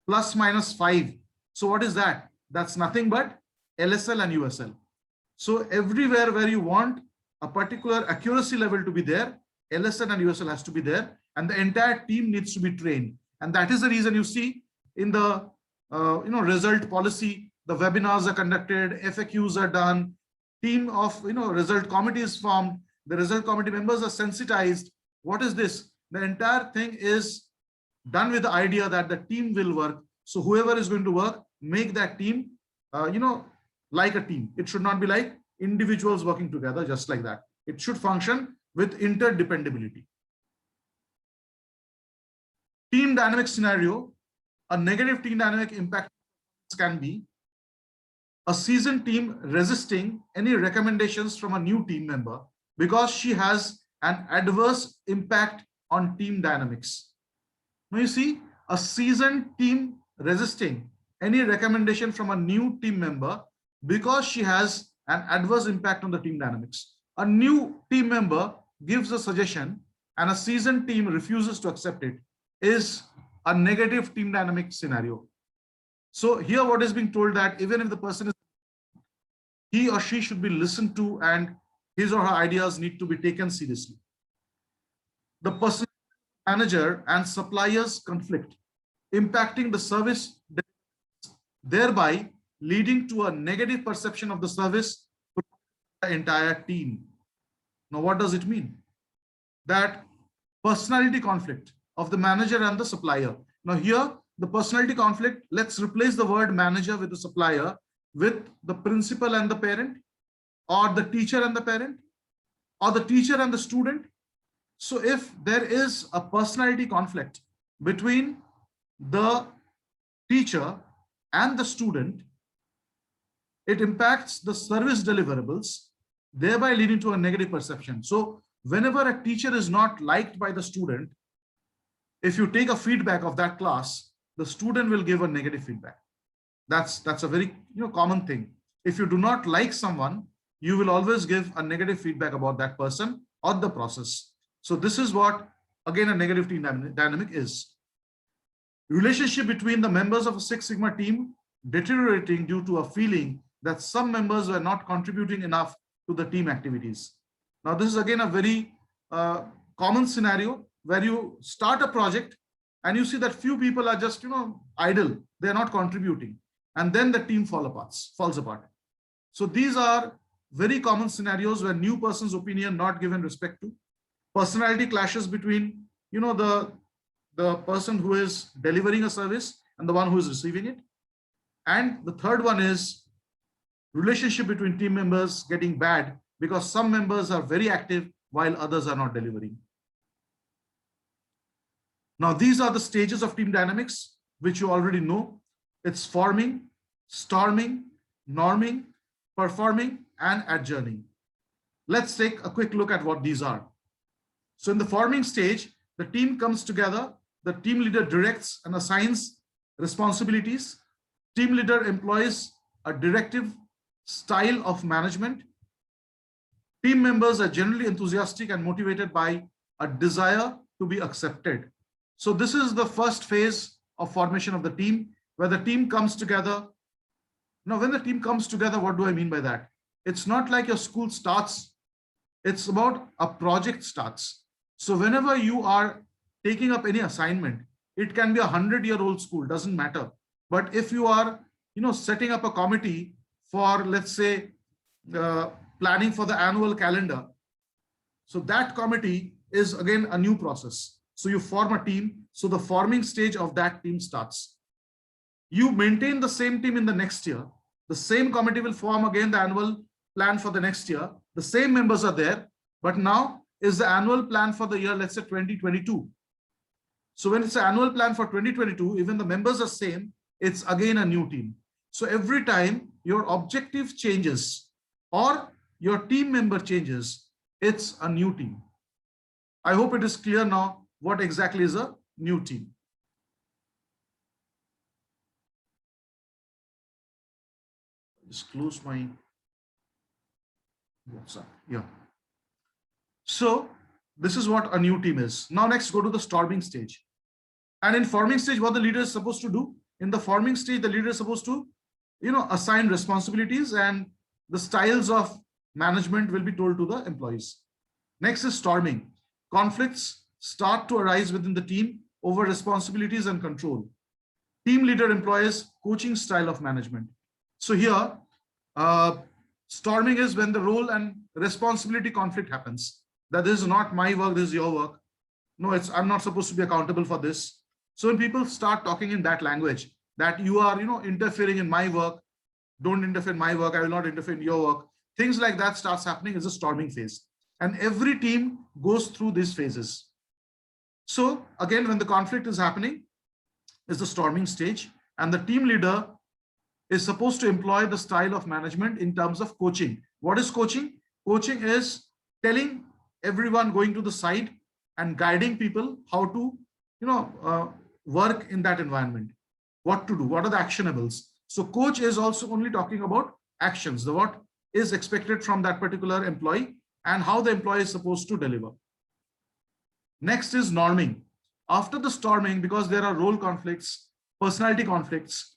plus minus 5. So what is that? That's nothing but LSL and USL. So everywhere where you want a particular accuracy level to be there, LSL and USL has to be there, and the entire team needs to be trained. And that is the reason you see in the result policy, the webinars are conducted, FAQs are done, team of result committee is formed, the result committee members are sensitized. What is this? The entire thing is done with the idea that the team will work. So whoever is going to work, make that team, like a team. It should not be like individuals working together just like that. It should function with interdependability. Team dynamic scenario, a negative team dynamic impact can be a seasoned team resisting any recommendations from a new team member because she has an adverse impact on team dynamics. Now you see, a seasoned team resisting any recommendation from a new team member because she has an adverse impact on the team dynamics. A new team member gives a suggestion and a seasoned team refuses to accept it is a negative team dynamic scenario. So here what is being told that even if the person is, he or she should be listened to and his or her ideas need to be taken seriously. The person, manager and suppliers conflict, impacting the service, thereby leading to a negative perception of the service to the entire team. Now, what does it mean? That personality conflict of the manager and the supplier. Now here, the personality conflict, let's replace the word manager with the supplier with the principal and the parent, or the teacher and the parent, or the teacher and the student. So if there is a personality conflict between the teacher and the student, it impacts the service deliverables, thereby leading to a negative perception. So whenever a teacher is not liked by the student, if you take a feedback of that class, the student will give a negative feedback. That's a very common thing. If you do not like someone, you will always give a negative feedback about that person or the process. So this is what, again, a negative team dynamic is. Relationship between the members of a Six Sigma team deteriorating due to a feeling that some members were not contributing enough to the team activities. Now, this is again a very common scenario where you start a project and you see that few people are just, idle. They're not contributing. And then the team falls apart. So these are very common scenarios where new person's opinion not given respect to. Personality clashes between, the person who is delivering a service and the one who is receiving it. And the third one is relationship between team members getting bad because some members are very active while others are not delivering. Now, these are the stages of team dynamics, which you already know. It's forming, storming, norming, performing, and adjourning. Let's take a quick look at what these are. So in the forming stage, the team comes together, the team leader directs and assigns responsibilities. Team leader employs a directive style of management. Team members are generally enthusiastic and motivated by a desire to be accepted. So this is the first phase of formation of the team, where the team comes together. Now, when the team comes together, what do I mean by that? It's not like your school starts. It's about a project starts. So whenever you are taking up any assignment, it can be 100-year-old school, doesn't matter. But if you are, setting up a committee for, let's say, planning for the annual calendar, so that committee is again a new process. So you form a team. So the forming stage of that team starts. You maintain the same team in the next year. The same committee will form again the annual plan for the next year. The same members are there, but now is the annual plan for the year, let's say 2022. So when it's an annual plan for 2022, even the members are same, it's again a new team. So every time your objective changes or your team member changes, it's a new team. I hope it is clear now what exactly is a new team. Just close my WhatsApp. Yeah. So this is what a new team is. Now next, go to the storming stage. And in forming stage, what the leader is supposed to do? In the forming stage, the leader is supposed to, assign responsibilities, and the styles of management will be told to the employees. Next is storming. Conflicts start to arise within the team over responsibilities and control. Team leader employs coaching style of management. So here, storming is when the role and responsibility conflict happens. That this is not my work, this is your work. No, I'm not supposed to be accountable for this. So when people start talking in that language, that you are, interfering in my work, don't interfere in my work, I will not interfere in your work. Things like that starts happening is a storming phase. And every team goes through these phases. So again, when the conflict is happening, is the storming stage, and the team leader is supposed to employ the style of management in terms of coaching. What is coaching? Coaching is telling everyone, going to the side and guiding people how to, work in that environment, what to do, what are the actionables. So coach is also only talking about actions, the what is expected from that particular employee and how the employee is supposed to deliver. Next is norming. After the storming, because there are role conflicts, personality conflicts,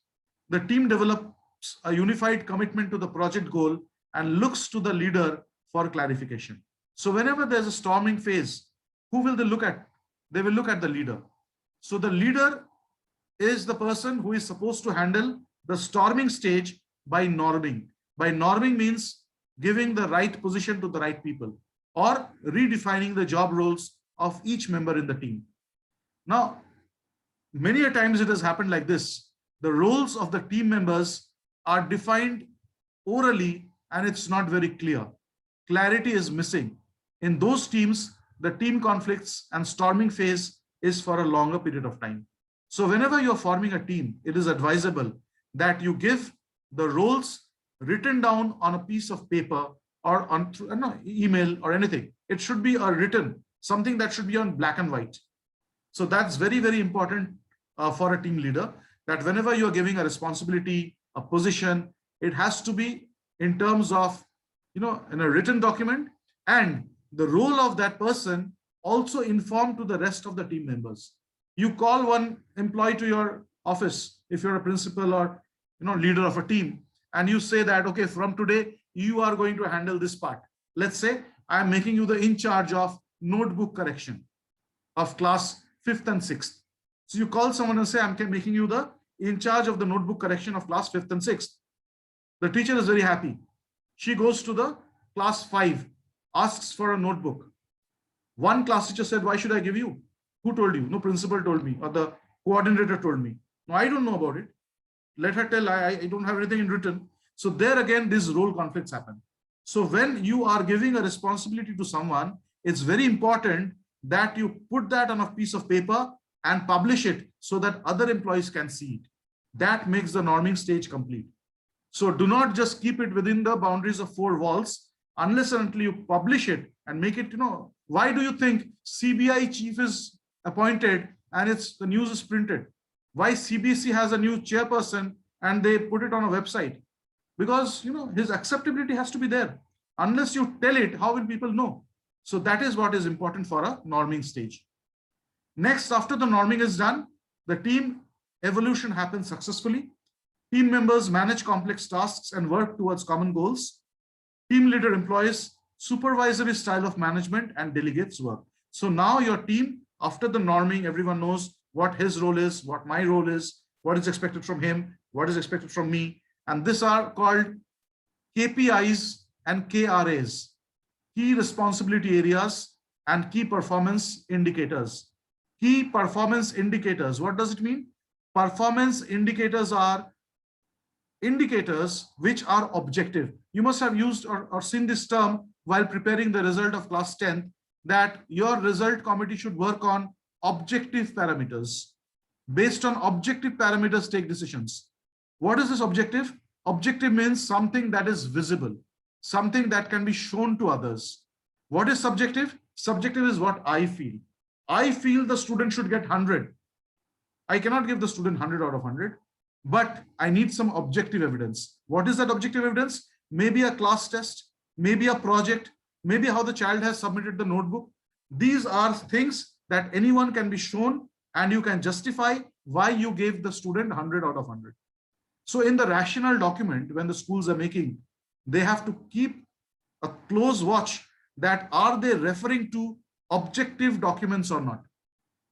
the team develops a unified commitment to the project goal and looks to the leader for clarification. So whenever there's a storming phase, who will they look at? They will look at the leader. So the leader is the person who is supposed to handle the storming stage by norming. By norming means giving the right position to the right people or redefining the job roles of each member in the team. Now, many a times it has happened like this. The roles of the team members are defined orally and it's not very clear. Clarity is missing. In those teams, the team conflicts and storming phase is for a longer period of time. So whenever you're forming a team, it is advisable that you give the roles written down on a piece of paper or on email or anything. It should be a written, something that should be on black and white. So that's very, very important for a team leader, that whenever you're giving a responsibility, a position, it has to be in terms of, in a written document, and the role of that person also informed to the rest of the team members. You call one employee to your office, if you're a principal or leader of a team, and you say that, okay, from today, you are going to handle this part. Let's say I'm making you the in charge of notebook correction of class 5th and 6th. So you call someone and say, I'm making you the in charge of the notebook correction of class 5th and 6th. The teacher is very happy. She goes to the class 5, asks for a notebook. One class teacher said, why should I give you? Who told you? No, principal told me, or the coordinator told me. No, I don't know about it. Let her tell, I don't have anything in written. So there again, these role conflicts happen. So when you are giving a responsibility to someone, it's very important that you put that on a piece of paper and publish it so that other employees can see it. That makes the norming stage complete. So do not just keep it within the boundaries of 4 walls unless and until you publish it and make it, why do you think CBI chief is appointed and the news is printed? Why CBC has a new chairperson and they put it on a website? Because, his acceptability has to be there. Unless you tell it, how will people know? So that is what is important for a norming stage. Next, after the norming is done, the team evolution happens successfully. Team members manage complex tasks and work towards common goals. Team leader employs supervisory style of management and delegates work. So now your team, after the norming, everyone knows what his role is, what my role is, what is expected from him, what is expected from me. And these are called KPIs and KRAs, key responsibility areas and key performance indicators. Key performance indicators, what does it mean? Performance indicators are indicators which are objective. You must have used or seen this term while preparing the result of class 10th, that your result committee should work on objective parameters. Based on objective parameters, take decisions. What is this objective? Objective means something that is visible, something that can be shown to others. What is subjective? Subjective is what I feel. I feel the student should get 100. I cannot give the student 100 out of 100, but I need some objective evidence. What is that objective evidence? Maybe a class test, maybe a project, maybe how the child has submitted the notebook. These are things that anyone can be shown and you can justify why you gave the student 100 out of 100. So in the rational document, when the schools are making, they have to keep a close watch that are they referring to objective documents or not.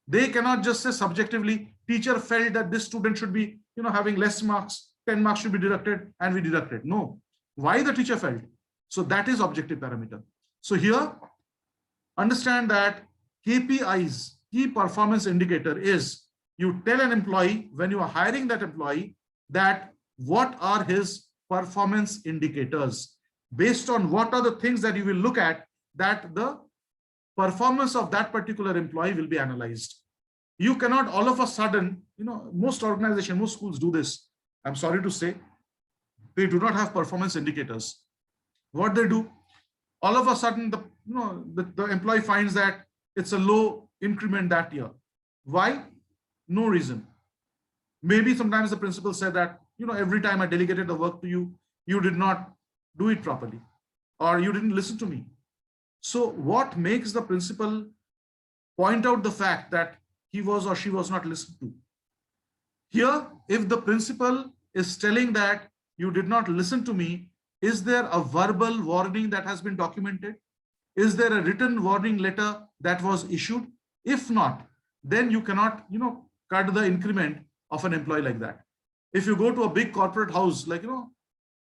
They cannot just say subjectively, teacher felt that this student should be, having less marks, 10 marks should be deducted and we deducted. No, why the teacher felt? So that is objective parameter. So here, understand that KPIs, key performance indicator, is you tell an employee when you are hiring that employee that what are his performance indicators. Based on what are the things that you will look at, that the performance of that particular employee will be analyzed. You cannot all of a sudden, most organizations, most schools do this. I'm sorry to say, they do not have performance indicators. What they do, all of a sudden, the employee finds that it's a low increment that year. Why? No reason. Maybe sometimes the principal said that, every time I delegated the work to you, you did not do it properly, or you didn't listen to me. So what makes the principal point out the fact that he was or she was not listened to? Here, if the principal is telling that you did not listen to me, is there a verbal warning that has been documented? Is there a written warning letter that was issued? If not, then you cannot, cut the increment of an employee like that. If you go to a big corporate house, like,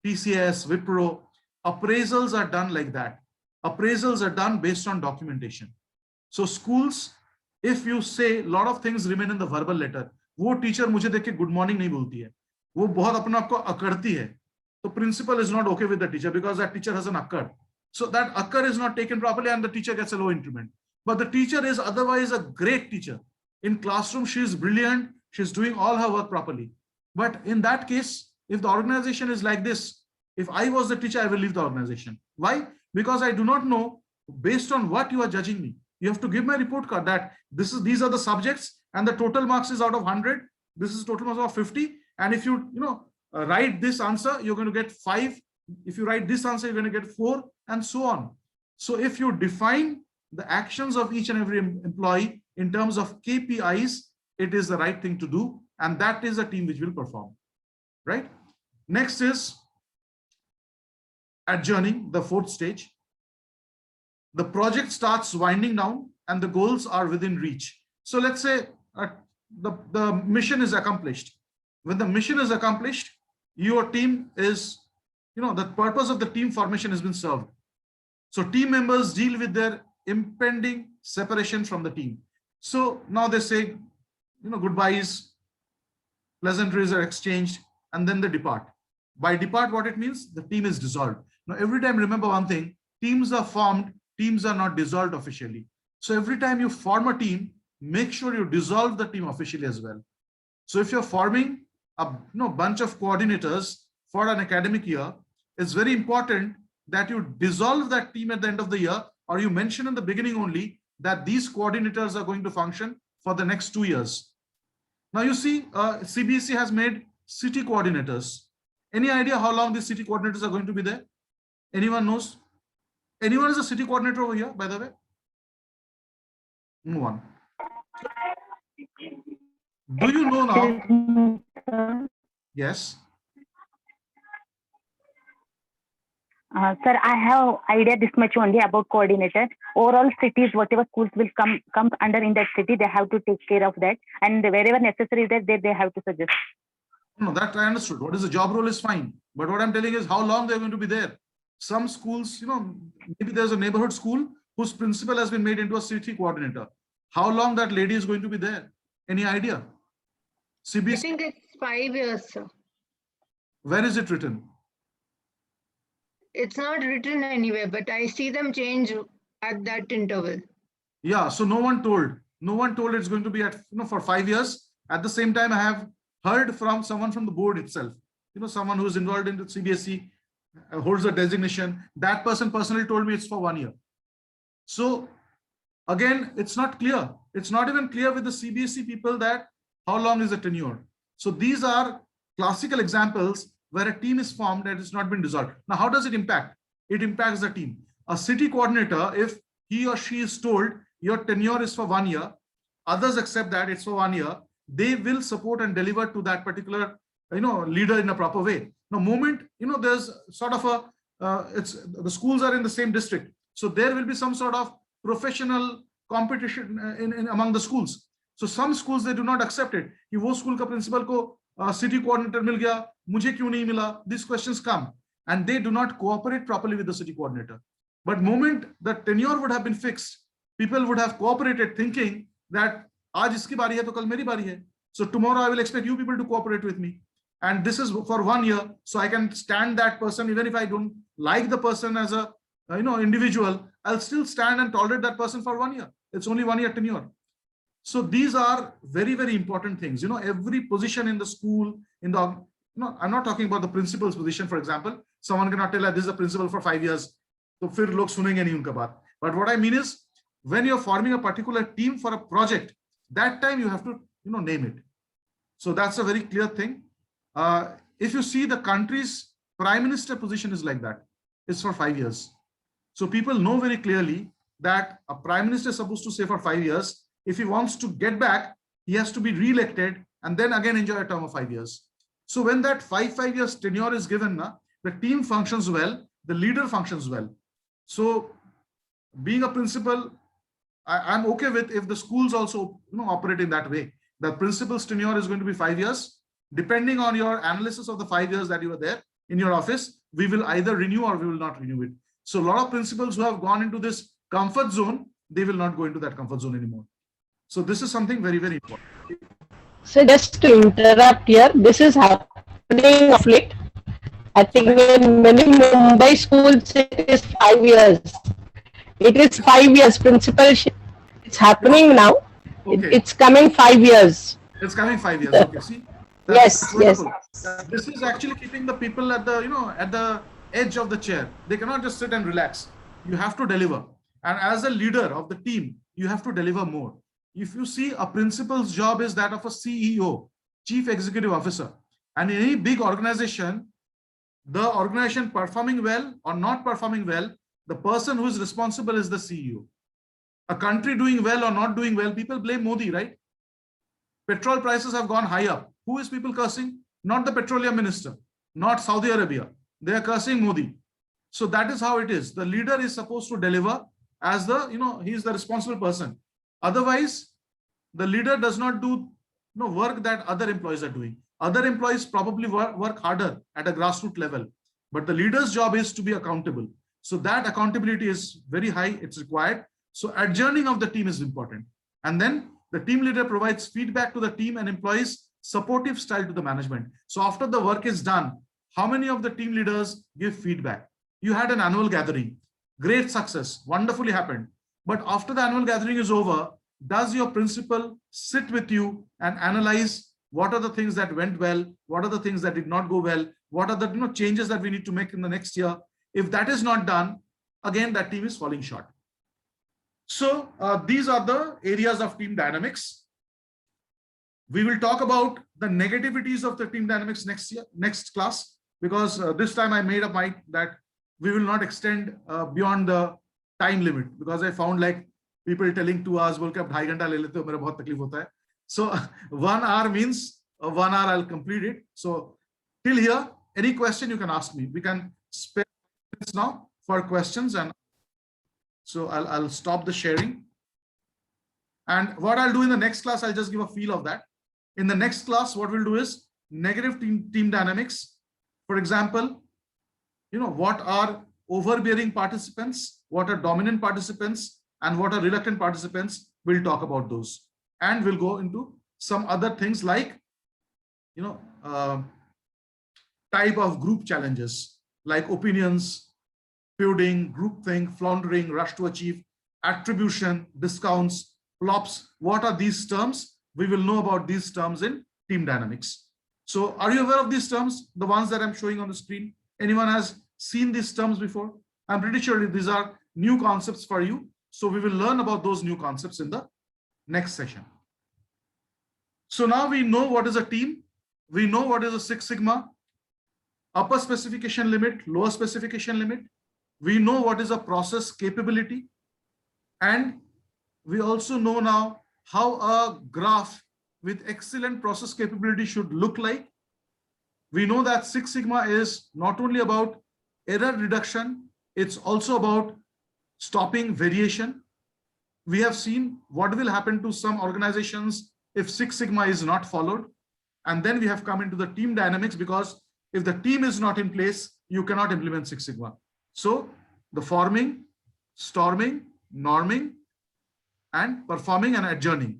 TCS, Wipro, appraisals are done like that. Appraisals are done based on documentation. So schools, if you say a lot of things remain in the verbal letter, वो teacher मुझे देख के good morning नहीं बोलती है, वो बहुत अपने आप को अकड़ती है, तो principal is not okay with the teacher because that teacher has an akkad. So that akkad is not taken properly and the teacher gets a low increment. But the teacher is otherwise a great teacher. In classroom, she is brilliant. She's doing all her work properly. But in that case, if the organization is like this, if I was the teacher, I will leave the organization. Why? Because I do not know based on what you are judging me. You have to give my report card that these are the subjects and the total marks is out of 100. This is total marks of 50. And if you, write this answer, you're going to get 5. If you write this answer, you're going to get 4 and so on. So if you define the actions of each and every employee in terms of KPIs, it is the right thing to do. And that is a team which will perform, right? Next is adjourning, the fourth stage. The project starts winding down and the goals are within reach. So let's say the mission is accomplished. When the mission is accomplished, your team is, the purpose of the team formation has been served. So team members deal with their impending separation from the team. So now they say, goodbyes, pleasantries are exchanged, and then they depart. By depart, what it means, the team is dissolved. Now, every time, remember one thing, teams are formed, teams are not dissolved officially. So every time you form a team, make sure you dissolve the team officially as well. So if you're forming a bunch of coordinators for an academic year, it's very important that you dissolve that team at the end of the year, or you mention in the beginning only that these coordinators are going to function for the next 2 years. Now you see, CBSE has made city coordinators. Any idea how long these city coordinators are going to be there? Anyone knows? Anyone is a city coordinator over here, by the way? No one. Do you know now? Yes. Sir, I have idea this much only about coordinator. Overall cities, whatever schools will come under in that city, they have to take care of that. And wherever necessary that they have to suggest. No, that I understood. What is the job role is fine. But what I'm telling is how long they're going to be there. Some schools, maybe there's a neighborhood school whose principal has been made into a city coordinator. How long that lady is going to be there? Any idea? CBSE? I think it's 5 years, sir. Where is it written? It's not written anywhere, but I see them change at that interval. Yeah, so no one told it's going to be at, for 5 years. At the same time, I have heard from someone from the board itself, someone who's involved in the CBSE, holds a designation. That person personally told me it's for 1 year. So again, it's not clear. It's not even clear with the CBSE people that how long is the tenure. So these are classical examples where a team is formed and it's not been dissolved. Now, how does it impact? It impacts the team. A city coordinator, if he or she is told your tenure is for 1 year, others accept that it's for 1 year, they will support and deliver to that particular, leader in a proper way. Now, moment, there's sort of the schools are in the same district. So there will be some sort of professional competition in among the schools. So some schools, they do not accept it. कि वो school का principal को city coordinator मिल गया, मुझे क्यों नहीं मिला? These questions come and they do not cooperate properly with the city coordinator. But moment the tenure would have been fixed, people would have cooperated thinking that आज इसकी बारी है तो कल मेरी बारी है. So tomorrow I will expect you people to cooperate with me. And this is for 1 year. So I can stand that person, even if I don't like the person as a individual, I'll still stand and tolerate that person for 1 year. It's only 1 year tenure. So these are very, very important things. Every position in the school, I'm not talking about the principal's position, for example. Someone cannot tell that this is a principal for 5 years. So फिर लोग सुनेंगे नहीं उनका बात. But what I mean is, when you're forming a particular team for a project, that time you have to, name it. So that's a very clear thing. If you see the country's prime minister position is like that, it's for 5 years. So people know very clearly that a prime minister is supposed to stay for 5 years. If he wants to get back, he has to be re-elected and then again enjoy a term of 5 years. So when that 5 years tenure is given, the team functions well, the leader functions well. So being a principal, I'm okay with if the schools also operate in that way. The principal's tenure is going to be 5 years. Depending on your analysis of the 5 years that you were there in your office, we will either renew or we will not renew it. So a lot of principals who have gone into this comfort zone, they will not go into that comfort zone anymore. So this is something very, very important. So just to interrupt here, this is happening of late. I think in many Mumbai schools it is 5 years. It is 5 years principalship. It's happening now. Okay. It's coming 5 years. It's coming 5 years. Okay, see. Yes, yes. This is actually keeping the people at the at the edge of the chair. They cannot just sit and relax. You have to deliver. And as a leader of the team, you have to deliver more. If you see, a principal's job is that of a CEO, Chief Executive Officer. And in any big organization, the organization performing well or not performing well, the person who is responsible is the CEO. A country doing well or not doing well, people blame Modi, right? Petrol prices have gone high up. Who is people cursing? Not the petroleum minister. not Saudi Arabia. They are cursing Modi. So that is how it is. The leader is supposed to deliver as the, he's the responsible person. Otherwise, the leader does not do work that other employees are doing. Other employees probably work harder at a grassroots level, but the leader's job is to be accountable. So that accountability is very high. It's required. So adjourning of the team is important. And then the team leader provides feedback to the team and employees, supportive style to the management. So after the work is done, how many of the team leaders give feedback? You had an annual gathering, great success, wonderfully happened. But after the annual gathering is over, does your principal sit with you and analyze what are the things that went well, what are the things that did not go well, what are the changes that we need to make in the next year? If that is not done, again, that team is falling short. So these are the areas of team dynamics. We will talk about the negativities of the team dynamics next class, because this time I made up mind that we will not extend beyond the time limit, because I found like people telling 2 hours, बोल के अब 2.5 घंटा ले लेते हो, मेरा बहुत तकलीफ होता है. So 1 hour means 1 hour I'll complete it. So till here, any question you can ask me. We can spare minutes now for questions, and so I'll stop the sharing. And what I'll do in the next class, I'll just give a feel of that. In the next class, what we'll do is negative team dynamics. For example, what are overbearing participants, what are dominant participants, and what are reluctant participants. We'll talk about those. And we'll go into some other things like, type of group challenges, like opinions, feuding, groupthink, floundering, rush to achieve, attribution, discounts, flops. What are these terms? We will know about these terms in team dynamics. So are you aware of these terms? The ones that I'm showing on the screen? Anyone has seen these terms before? I'm pretty sure these are new concepts for you. So we will learn about those new concepts in the next session. So now we know what is a team. We know what is a Six Sigma, upper specification limit, lower specification limit. We know what is a process capability. And we also know now how a graph with excellent process capability should look like. We know that Six Sigma is not only about error reduction, it's also about stopping variation. We have seen what will happen to some organizations if Six Sigma is not followed. And then we have come into the team dynamics, because if the team is not in place, you cannot implement Six Sigma. So the forming, storming, norming, and performing and adjourning,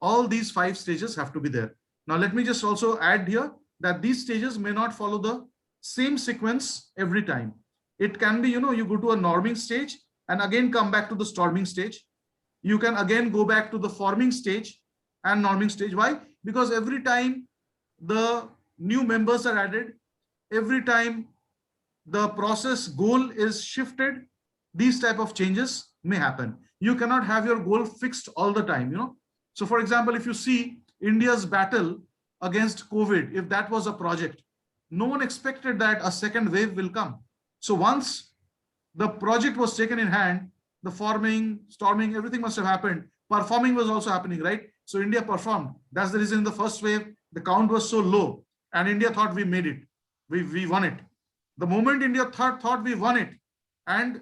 all these 5 stages have to be there. Now, let me just also add here that these stages may not follow the same sequence every time. It can be, you go to a norming stage and again come back to the storming stage. You can again go back to the forming stage and norming stage. Why? Because every time the new members are added, every time the process goal is shifted, these type of changes may happen. You cannot have your goal fixed all the time, So for example, if you see India's battle against COVID, if that was a project, no one expected that a second wave will come. So once the project was taken in hand, the forming, storming, everything must have happened. Performing was also happening, right? So India performed. That's the reason in the first wave, the count was so low and India thought we made it. We won it. The moment India thought we won it and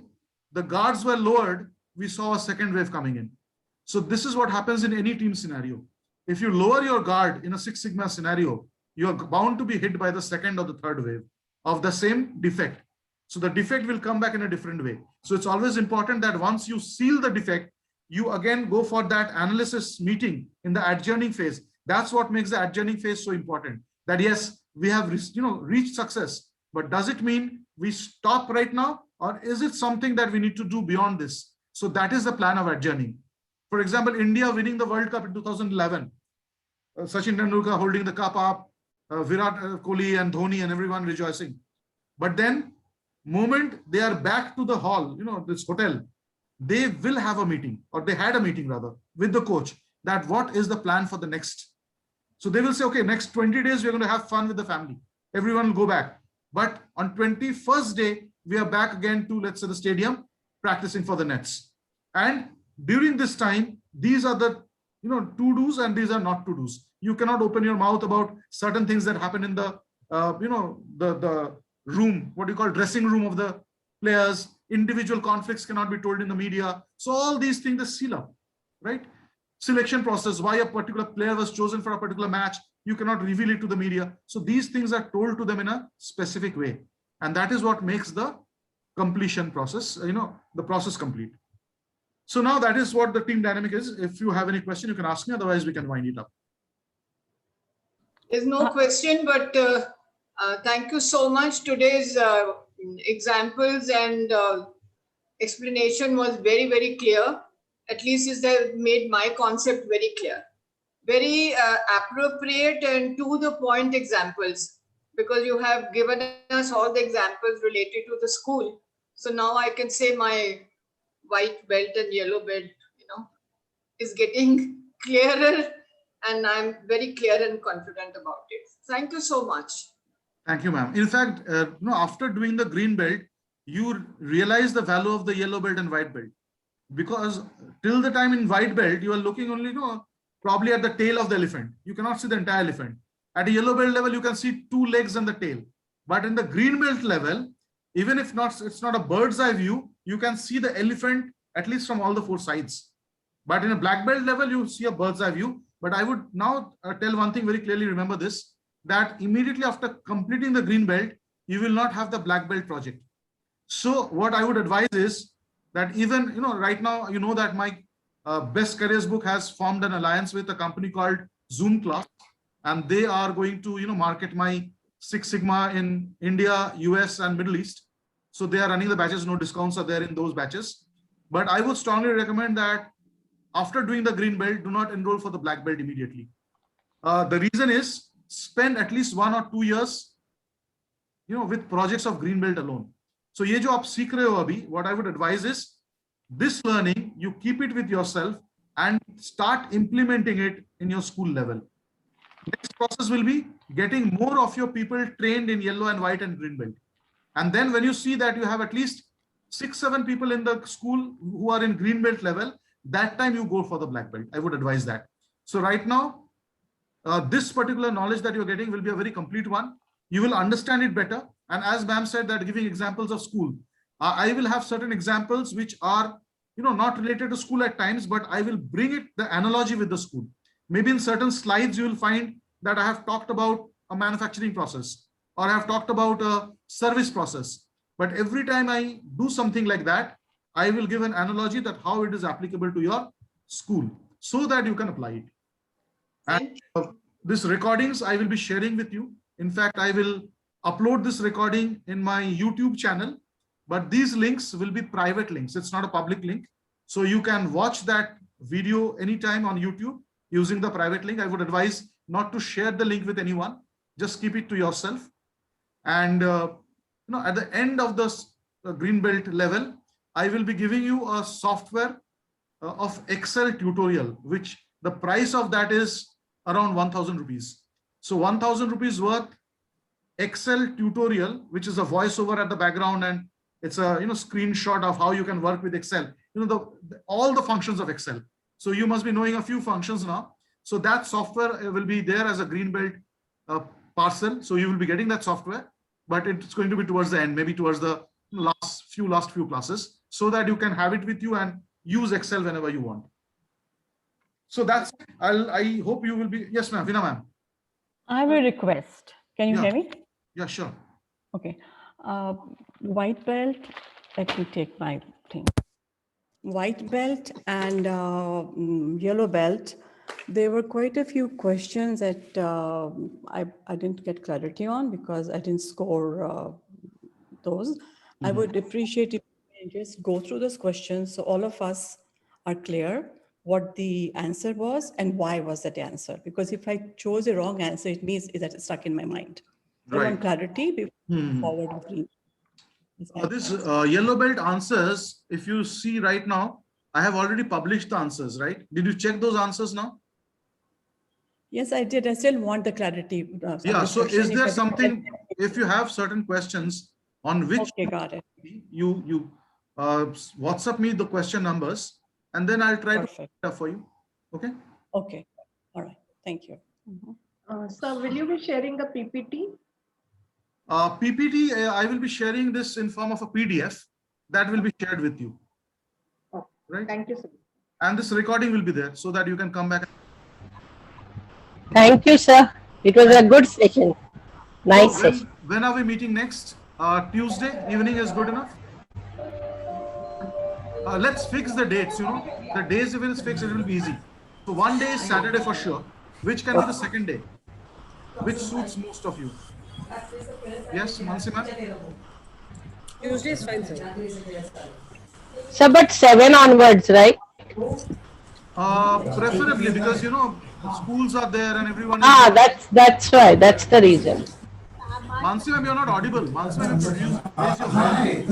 the guards were lowered, we saw a second wave coming in. So this is what happens in any team scenario. If you lower your guard in a Six Sigma scenario, you are bound to be hit by the second or the third wave of the same defect. So the defect will come back in a different way. So it's always important that once you seal the defect, you again go for that analysis meeting in the adjourning phase. That's what makes the adjourning phase so important. That yes, we have reached success, but does it mean we stop right now, or is it something that we need to do beyond this? So that is the plan of adjourning. For example, India winning the World Cup in 2011, Sachin Tendulkar holding the cup up, Virat Kohli and Dhoni and everyone rejoicing. But then, moment they are back to the hall, this hotel, they will have a meeting, or they had a meeting rather, with the coach, that what is the plan for the next. So they will say, okay, next 20 days, we're going to have fun with the family. Everyone will go back. But on 21st day, we are back again to, let's say, the stadium, practicing for the nets. And during this time, these are the to-dos and these are not to-dos. You cannot open your mouth about certain things that happen in the the room, what you call dressing room of the players. Individual conflicts cannot be told in the media. So all these things they seal up, right? Selection process, why a particular player was chosen for a particular match, you cannot reveal it to the media. So these things are told to them in a specific way. And that is what makes the completion process, the process complete. So now that is what the team dynamic is. If you have any question, you can ask me, otherwise we can wind it up. There's no question, but thank you so much. Today's examples and explanation was very, very clear. At least it made my concept very clear. Very appropriate and to the point examples, because you have given us all the examples related to the school. So now I can say my white belt and yellow belt, is getting clearer, and I'm very clear and confident about it. Thank you so much. Thank you, ma'am. In fact, after doing the green belt, you realize the value of the yellow belt and white belt, because till the time in white belt, you are looking only, probably at the tail of the elephant. You cannot see the entire elephant. At a yellow belt level, you can see 2 legs and the tail. But in the green belt level, even if it's not a bird's eye view, you can see the elephant at least from all the 4 sides. But in a black belt level, you see a bird's eye view. But I would now tell one thing very clearly, remember this, that immediately after completing the green belt, you will not have the black belt project. So what I would advise is that even, right now, that my Best Careers book has formed an alliance with a company called Zoom Class, and they are going to, market my Six Sigma in India, US, and Middle East. So they are running the batches, no discounts are there in those batches. But I would strongly recommend that after doing the green belt, do not enroll for the black belt immediately. The reason is spend at least 1 or 2 years, with projects of green belt alone. So ye jo aap seekh rahe ho abhi, what I would advise is this learning, you keep it with yourself and start implementing it in your school level. Next process will be getting more of your people trained in yellow and white and green belt. And then when you see that you have at least 6-7 people in the school who are in green belt level, that time you go for the black belt. I would advise that. So right now, this particular knowledge that you're getting will be a very complete one. You will understand it better. And as ma'am said, that giving examples of school, I will have certain examples which are, not related to school at times, but I will bring it, the analogy with the school. Maybe in certain slides, you will find that I have talked about a manufacturing process, or I have talked about a service process. But every time I do something like that, I will give an analogy that how it is applicable to your school so that you can apply it. And these recordings I will be sharing with you. In fact, I will upload this recording in my YouTube channel, but these links will be private links. It's not a public link. So you can watch that video anytime on YouTube using the private link. I would advise not to share the link with anyone. Just keep it to yourself. And at the end of the green belt level, I will be giving you a software of Excel tutorial, which the price of that is around 1,000 rupees. So 1,000 rupees worth Excel tutorial, which is a voiceover at the background, and it's a screenshot of how you can work with Excel. All the functions of Excel. So you must be knowing a few functions now. So that software will be there as a green belt parcel. So you will be getting that software, but it's going to be towards the end, maybe towards the last few classes, so that you can have it with you and use Excel whenever you want. So that's, I hope you will be, yes ma'am, Veena ma'am. I have a request. Can you hear me? Yeah, sure. Okay. White belt, let me take my thing. White belt and yellow belt, there were quite a few questions that I didn't get clarity on because I didn't score those. I would appreciate if you can just go through those questions so all of us are clear what the answer was and why was that answer. Because if I chose a wrong answer, it means that it's stuck in my mind. So I want clarity before forward with green. This yellow belt answers, if you see right now, I have already published the answers, right? Did you check those answers now? Yes, I did. I still want the clarity. Yeah, so is there something, if you have certain questions on which got it. you WhatsApp me the question numbers, and then I'll try to for you. Okay? Okay. All right. Thank you. Sir, will you be sharing the PPT? PPT, I will be sharing this in form of a PDF that will be shared with you. Right? Thank you, sir. And this recording will be there so that you can come back. Thank you, sir. It was a good session. Nice So session. when are we meeting next? Tuesday evening is good enough. Let's fix the dates. The days if it is fixed, it will be easy. So one day is Saturday for sure. Which can be the second day? Which suits most of you? Yes, Mansi ma'am? Tuesday is fine, sir. So, but 7 onwards, right? Preferably because schools are there and everyone is Ah, that's why. That's the reason. Mansi ma'am, you're not audible. Mansi ma'am, raise your hand.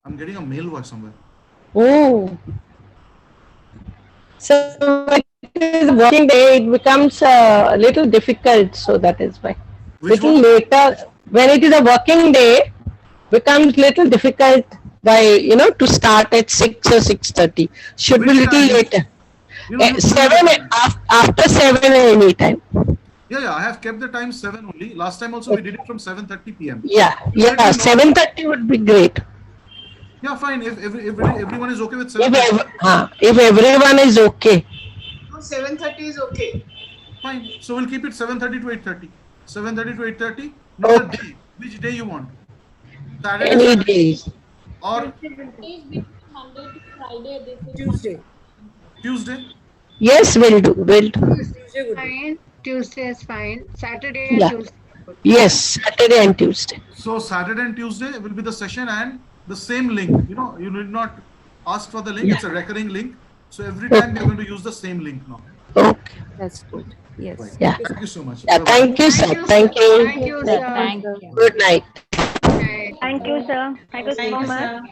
I'm getting a male voice somewhere. Oh. So, when it is working day, it becomes a little difficult. So that is why. Which Little one? later, when it is a working day, becomes little difficult by to start at 6 or 6:30. Should be Which little time? later. You 7 after 7 any time. Yeah, I have kept the time 7 only. Last time also we did it from 7:30 p.m. Yeah, 7:30 would be great. Yeah, fine. If everyone is okay with 7:30, If everyone is okay. No, 7:30 is okay. fine. So we'll keep it 7:30 to 8:30. 7:30 to 8:30. Now the day. Which day you want? Saturday, Any Sunday, days. or Tuesday. Tuesday? Yes, will do. Will do. Tuesday would be. Fine. Tuesday is fine. Saturday and Yeah. Tuesday. Yes, Saturday and Tuesday. So Saturday and Tuesday will be the session and the same link. You need not ask for the link. It's a recurring link. So every time we are going to use the same link now. Okay. That's good. Yes. Yeah. Thank you so much. Yeah. Bye-bye. Thank you, sir. Thank Thank you. you, sir. Thank you. Good night. Right. Thank you, sir. Thank you so much.